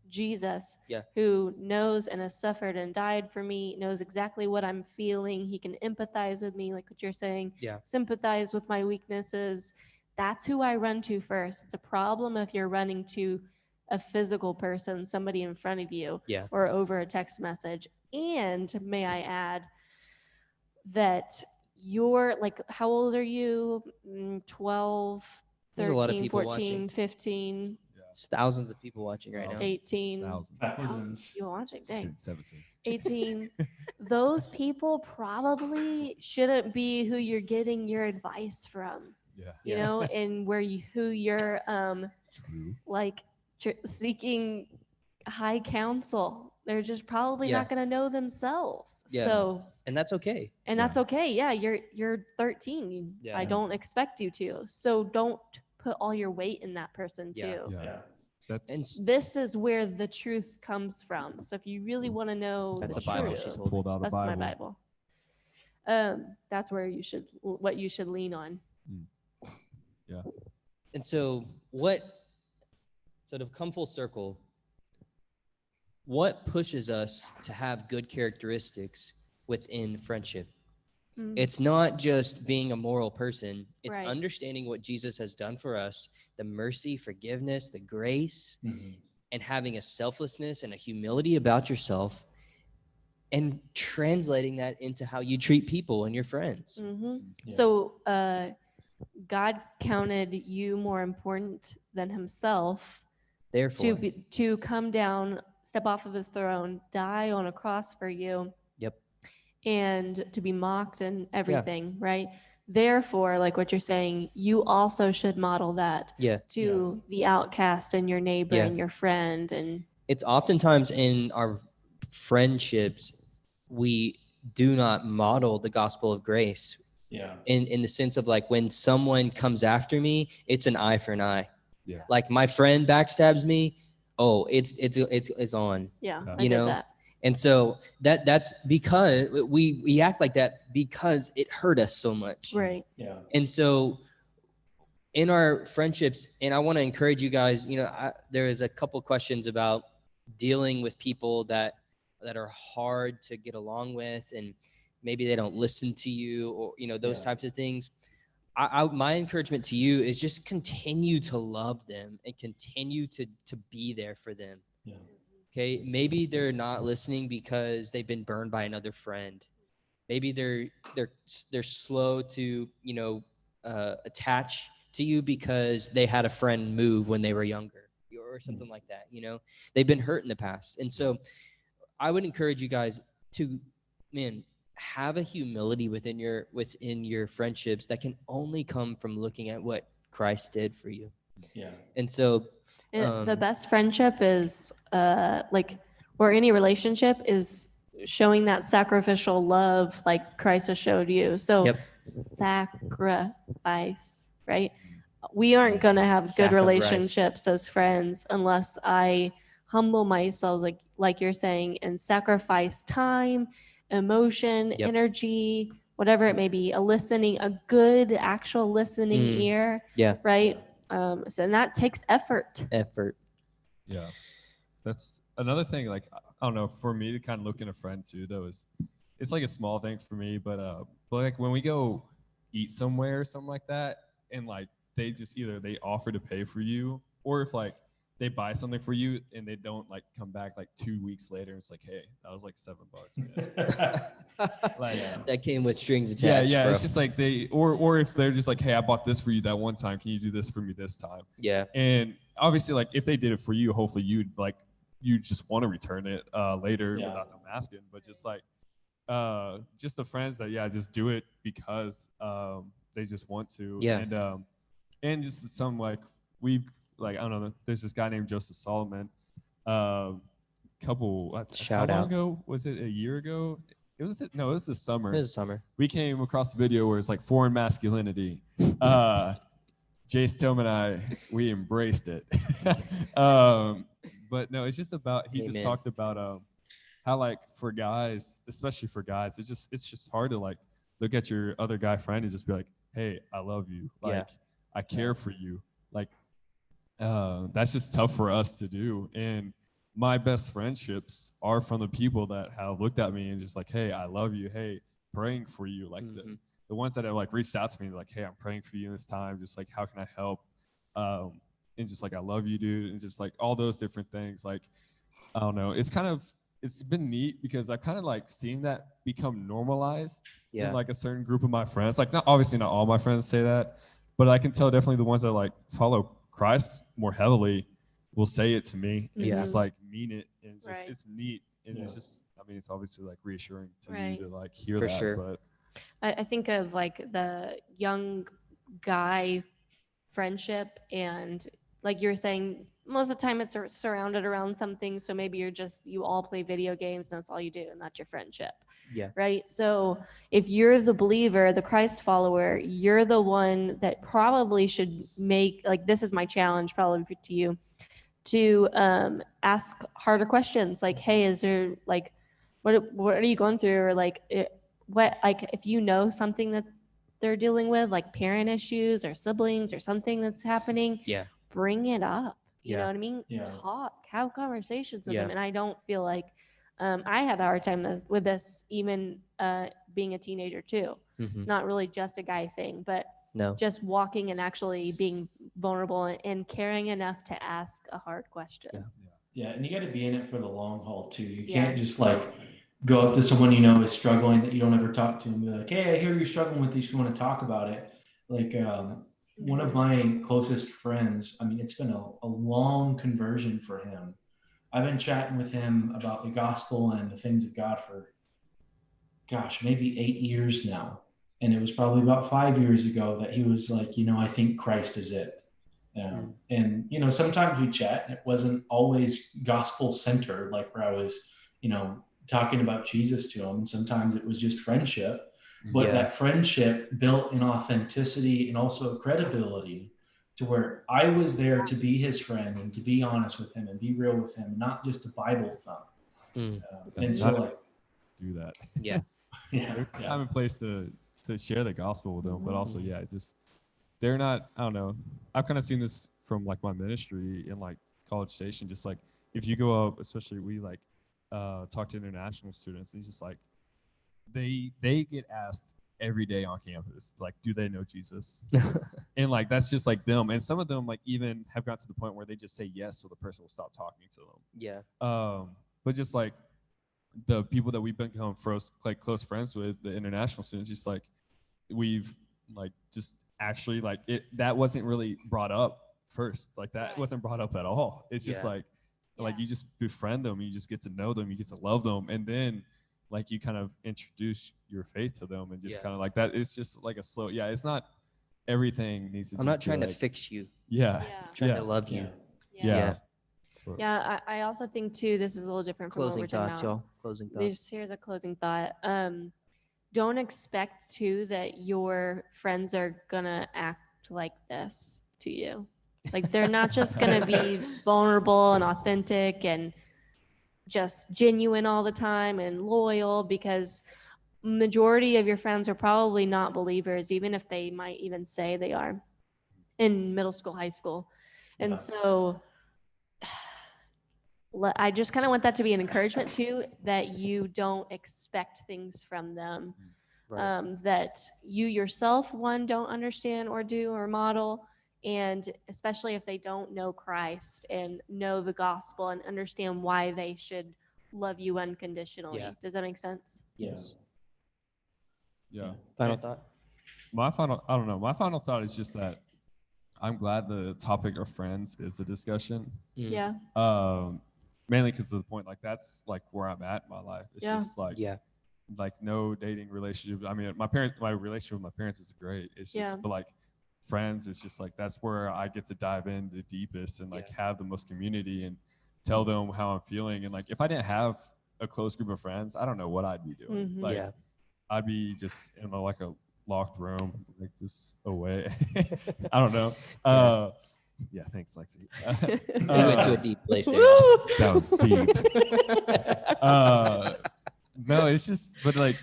Jesus, who knows and has suffered and died for me, knows exactly what I'm feeling. He can empathize with me, like what you're saying, sympathize with my weaknesses. That's who I run to first. It's a problem if you're running to a physical person, somebody in front of you, or over a text message. And may I add that you're, like, how old are you? 12, 13, 14, 15. There's thousands of people watching right now. 18. Thousands. Thousands. You watching? Just Dang. kidding, 17. 18. Those people probably shouldn't be who you're getting your advice from, Yeah. you know, and who you're True. like seeking high counsel. They're just probably not going to know themselves. Yeah. So, And that's okay. and that's okay. Yeah, you're 13. Yeah. I don't expect you to. So don't put all your weight in that person Yeah. too. Yeah. That's This is where the truth comes from. So if you really want to know That's the a Bible truth, she's holding. pulled out a that's Bible. my Bible. That's where what you should lean on. Yeah. And so to come full circle, what pushes us to have good characteristics within friendship? It's not just being a moral person. It's Right. understanding what Jesus has done for us, the mercy, forgiveness, the grace, and having a selflessness and a humility about yourself, and translating that into how you treat people and your friends. Yeah. Yeah. So God counted you more important than himself Therefore, to come down, step off of his throne, die on a cross for you. Yep. And to be mocked and everything, right? Therefore, like what you're saying, you also should model that to the outcast and your neighbor and your friend. And it's oftentimes in our friendships, we do not model the gospel of grace. Yeah. In the sense of like, when someone comes after me, it's an eye for an eye. Yeah. Like my friend backstabs me, oh, it's on. Yeah, I You get know? that. And so that's because we act like that because it hurt us so much. Right. Yeah. And so in our friendships, and I want to encourage you guys, there is a couple questions about dealing with people that are hard to get along with, and maybe they don't listen to you, or those types of things. My encouragement to you is just continue to love them and continue to be there for them. Yeah. Okay, maybe they're not listening because they've been burned by another friend. Maybe they're slow to attach to you because they had a friend move when they were younger or something like that. They've been hurt in the past, and so I would encourage you guys to, have a humility within your friendships that can only come from looking at what Christ did for you. Yeah. And so The best friendship is or any relationship is showing that sacrificial love like Christ has showed you. So sacrifice, right? We aren't going to have good relationships as friends unless I humble myself, like you're saying, and sacrifice time, emotion, energy, whatever it may be, a good actual listening ear, right? So, and that takes effort. Yeah. That's another thing. Like, I don't know, for me to kind of look in a friend too, though, it's like a small thing for me, but like when we go eat somewhere or something like that, and like they just either they offer to pay for you, or if like they buy something for you and they don't like come back like 2 weeks later, it's like, hey, that was like $7, man. Like that came with strings attached. Yeah, bro. it's just like or if they're just like, hey, I bought this for you that one time, can you do this for me this time? Yeah. And obviously, like if they did it for you, hopefully you just want to return it later without them asking. But just like just the friends that just do it because they just want to. And just some like I don't know, there's this guy named Joseph Solomon. Shout how long out. ago was it? A year ago? It was this summer. It was summer. We came across a video where it's like foreign masculinity. Jace, Tom, and I, we embraced it. But no, it's just about, he just talked about how like for guys, especially for guys, it's just hard to like look at your other guy friend and just be like, hey, I love you. Like, I care for you. Like, that's just tough for us to do. And my best friendships are from the people that have looked at me and just like, hey, I love you. Hey, praying for you. Like the ones that have like reached out to me like, hey, I'm praying for you this time. Just like, how can I help? And just like, I love you, dude. And just like all those different things. Like, I don't know. It's been neat because I've kind of like seen that become normalized in like a certain group of my friends. Like obviously not all my friends say that, but I can tell definitely the ones that like follow Christ more heavily, will say it to me and Yeah. just like mean it, and it's just Right. it's neat, and it's Yeah. just, I mean, it's obviously like reassuring to Right. me to like hear For that. sure. But I think of like the young guy friendship, and like you were saying, most of the time it's surrounded around something. So maybe you all play video games and that's all you do, and that's your friendship. Yeah. Right. So if you're the believer, the Christ follower, you're the one that probably should make, like, this is my challenge probably to you, to ask harder questions. Like, hey, is there like, what are you going through? Or like, what, like, if you know something that they're dealing with, like parent issues or siblings or something that's happening, Yeah. bring it up. You Yeah. know what I mean? Yeah. Talk, have conversations with Yeah. them. And I don't feel like I had a hard time with this, even being a teenager too. Mhm. It's not really just a guy thing, but No. just walking and actually being vulnerable and caring enough to ask a hard question. Yeah. Yeah, and you got to be in it for the long haul too. You Yeah. can't just like go up to someone you know is struggling that you don't ever talk to and be like, "Hey, I hear you're struggling with this. You want to talk about it?" Like one of my closest friends. I mean, it's been a long conversion for him. I've been chatting with him about the gospel and the things of God for, gosh, maybe 8 years now. And it was probably about 5 years ago that he was like, I think Christ is it. And, sometimes we chat and it wasn't always gospel centered, like where I was, talking about Jesus to him. And sometimes it was just friendship, but Yeah. that friendship built in authenticity and also credibility to where I was there to be his friend and to be honest with him and be real with him, not just a Bible thump. Mm. And so Not like, do that. Yeah. yeah, There's a time and place to share the gospel with them, but also, yeah, just they're not. I don't know. I've kind of seen this from like my ministry in like College Station. Just like if you go up, especially we like talk to international students, and it's just like they get asked every day on campus, like, do they know Jesus? And like that's just like them. And some of them like even have got to the point where they just say yes, so the person will stop talking to them. Yeah. But just like the people that we've become close friends with, the international students, just like we've like just actually like that wasn't really brought up first. Like that wasn't brought up at all. It's just like you just befriend them, you just get to know them, you get to love them, and then like you kind of introduce your faith to them, and just kind of like that. It's just like a slow. Yeah, it's not everything needs to. I'm not trying to fix you. Yeah. I'm trying to love you. Yeah. Yeah, I also think too, this is a little different from what Closing we're talking thoughts, about. y'all. Closing thoughts. Here's a closing thought. Don't expect too that your friends are gonna act like this to you. Like they're not just gonna be vulnerable and authentic and just genuine all the time and loyal, because majority of your friends are probably not believers, even if they might even say they are in middle school, high school. And so I just kind of want that to be an encouragement too, that you don't expect things from them. Right. That you yourself, one, don't understand or do or model, and especially if they don't know Christ and know the gospel and understand why they should love you unconditionally. Yeah. Does that make sense? Yes. Yeah. Final thought? My final thought is just that I'm glad the topic of friends is a discussion. Yeah. Mainly because of the point, like that's like where I'm at in my life. It's just like like no dating relationship. I mean, my relationship with my parents is great. It's just but like friends, it's just like that's where I get to dive in the deepest and like have the most community and tell them how I'm feeling. And like if I didn't have a close group of friends, I don't know what I'd be doing. Mm-hmm. Like I'd be just in like a locked room, like just away. I don't know. Yeah, thanks, Lexi. We went to a deep place there. That was deep. No, it's just, but like,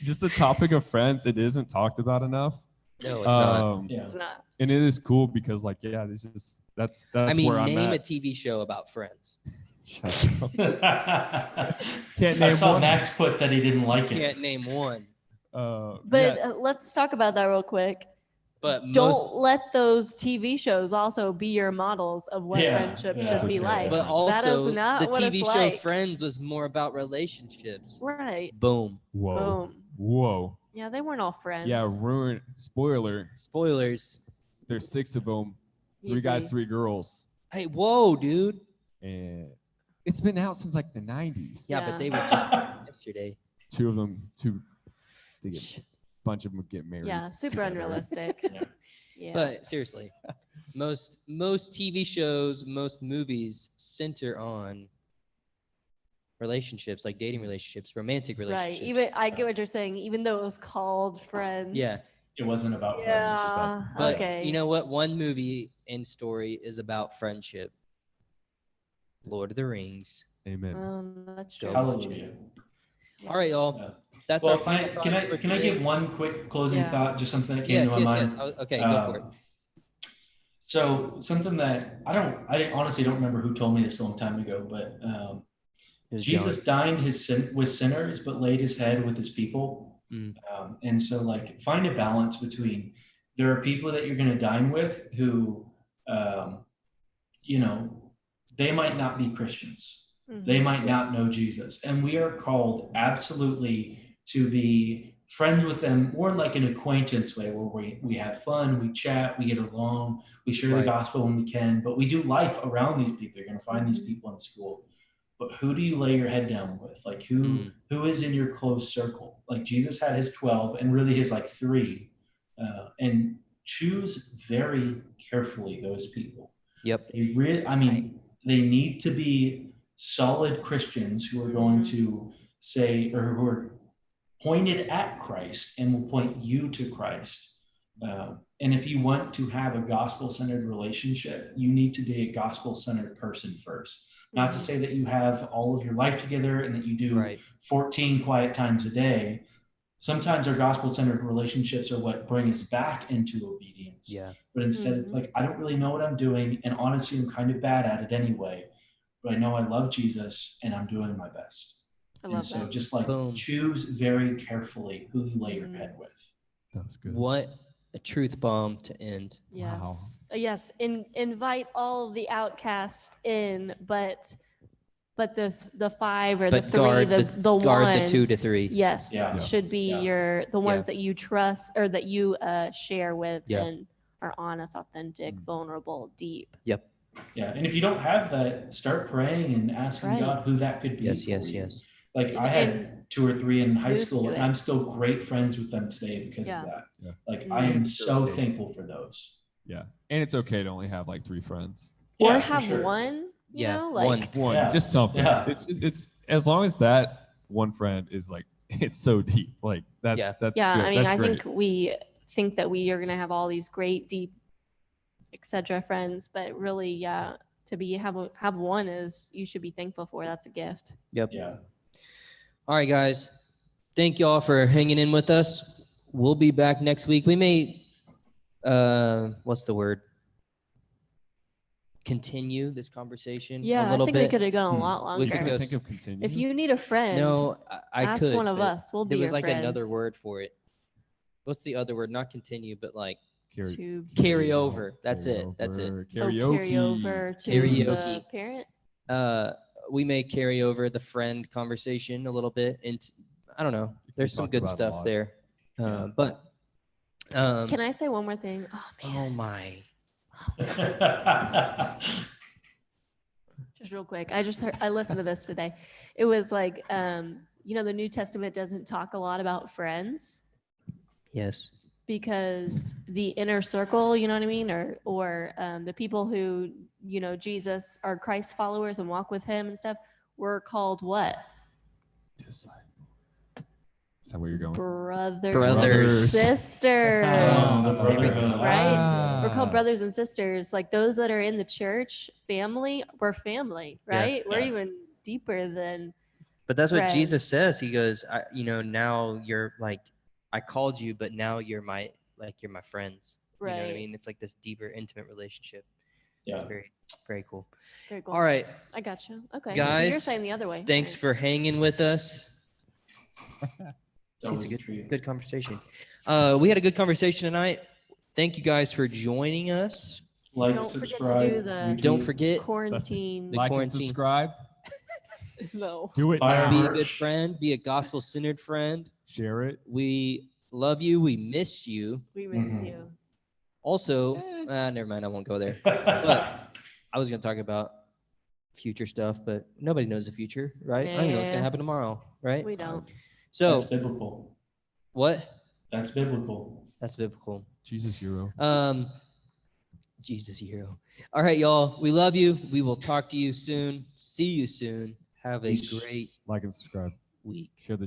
just the topic of friends, it isn't talked about enough. No, it's not. It's not. And it is cool because, like, yeah, this is that's I mean, where I'm name a at. TV show about friends. Can't I name saw one. Max put that he didn't like it. Can't name one. But let's talk about that real quick. But don't let those TV shows also be your models of what friendship should be like. But that also, is not the what TV it's show like. Friends was more about relationships. Right. Boom. Whoa. Boom. Whoa. Yeah, they weren't all friends. Yeah, ruined. Spoilers. Spoilers. There's 6 of them. 3 Easy. guys, 3 girls. Hey, whoa, dude. and it's been out since like the 90s. Yeah, Yeah. but they were just yesterday. Two, they get, bunch of them get married. Yeah, super together. unrealistic. Yeah. Yeah. But seriously, most TV shows, most movies center on relationships, like dating relationships, romantic relationships. right. Even I get what you're saying. Even though it was called Friends. Yeah. It wasn't about friends. Yeah. But okay. you know what? One movie and story is about friendship. Lord of the Rings. Amen. That's true. Hallelujah. All right, y'all. Yeah. That's Well, our final can thoughts for I today. give one quick closing Yeah. thought? Just something that came Yes, to my yes, mind. yes. Okay, go for it. So something that I honestly don't remember who told me this a long time ago, but It was Jesus dined with sinners, but laid his head with his people. Mm. And so, like, find a balance between there are people that you're going to dine with who, you know, they might not be Christians. They might not know Jesus. And we are called absolutely to be friends with them more like an acquaintance way where we have fun, we chat, we get along, we share the gospel when we can, but we do life around these people. You're going to find these people in school. But who do you lay your head down with? Like who is in your close circle? Like Jesus had his 12 and really his like 3. And choose very carefully those people. Yep. They need to be solid Christians who are going to say, or who are pointed at Christ and will point you to Christ. And if you want to have a gospel-centered relationship, you need to be a gospel-centered person first. Not to say that you have all of your life together and that you do 14 quiet times a day. Sometimes our gospel-centered relationships are what bring us back into obedience. Yeah. But instead, it's like, I don't really know what I'm doing. And honestly, I'm kind of bad at it anyway. But I know I love Jesus and I'm doing my best. I love that. Just like choose very carefully who you lay your head with. That was good. What a truth bomb to end. Yes. Yes. Invite all the outcasts in, but the 5 or the 3, guard the 1. Guard the 2 to 3. Yes. Yeah. Should be the ones that you trust or that you share with and are honest, authentic, vulnerable, deep. Yep. Yeah. And if you don't have that, start praying and asking God who that could be. Yes. Like I had 2 or 3 in high school and I'm still great friends with them today because of that. Yeah. Like I am so thankful for those. Yeah. And it's okay to only have like 3 friends. Or have one, you know, like one. Yeah. Just something. Yeah. It's as long as that one friend is like it's so deep. Like that's good. I mean, that's I great. think we think that we are gonna have all these great, deep, etc. friends, but really, to have one is you should be thankful for. That's a gift. Yep. Yeah. All right, guys. Thank you all for hanging in with us. We'll be back next week. We may, what's the word? Continue this conversation a little bit. I think we could have gone a lot longer. We could go. Think of continue. If you need a friend, No, I ask could. one of but us. We'll be There was your like friends. another word for it. What's the other word? Not continue, but like To carry over. That's it. Karaoke. carry over to Karaoke. the parent. We may carry over the friend conversation a little bit, and I don't know. There's some talk good about a stuff lot. there, but Can I say one more thing? Oh man, oh my, just real quick. I listened to this today. It was like, the New Testament doesn't talk a lot about friends yes, because the inner circle, you know what I mean, or the people who Jesus are Christ followers and walk with Him and stuff, were called what? Disciple. Is that where you're going? Brothers. Sisters. The brotherhood. Right? We're called brothers and sisters. Like those that are in the church family, we're family, right? We're even deeper than but that's what friends. Jesus says. He goes, now you're like, I called you, but now you're my friends. Right. You know what I mean? It's like this deeper, intimate relationship. Yeah. It's very, very cool. Very cool. All right, I got you. Okay. Guys, so you're saying the other way. thanks Right. for hanging with us. That was It's a a treat. good conversation. We had a good conversation tonight. Thank you guys for joining us. Like, Don't forget to subscribe. do the- retweet. Don't forget, Quarantine. The Like and quarantine. subscribe. No. Do it Buy our now. be a good merch. friend, be a gospel-centered friend. Share it. We love you. We miss you. We miss Mhm. you. Also, never mind. I won't go there. But I was gonna talk about future stuff, but nobody knows the future, right? I don't even know what's gonna Yeah. happen tomorrow, right? We don't. So That's biblical. what? That's biblical. That's biblical. Jesus Euro. Jesus hero. All right, y'all. We love you. We will talk to you soon. See you soon. Have a Peace. great Like and subscribe. week. Share the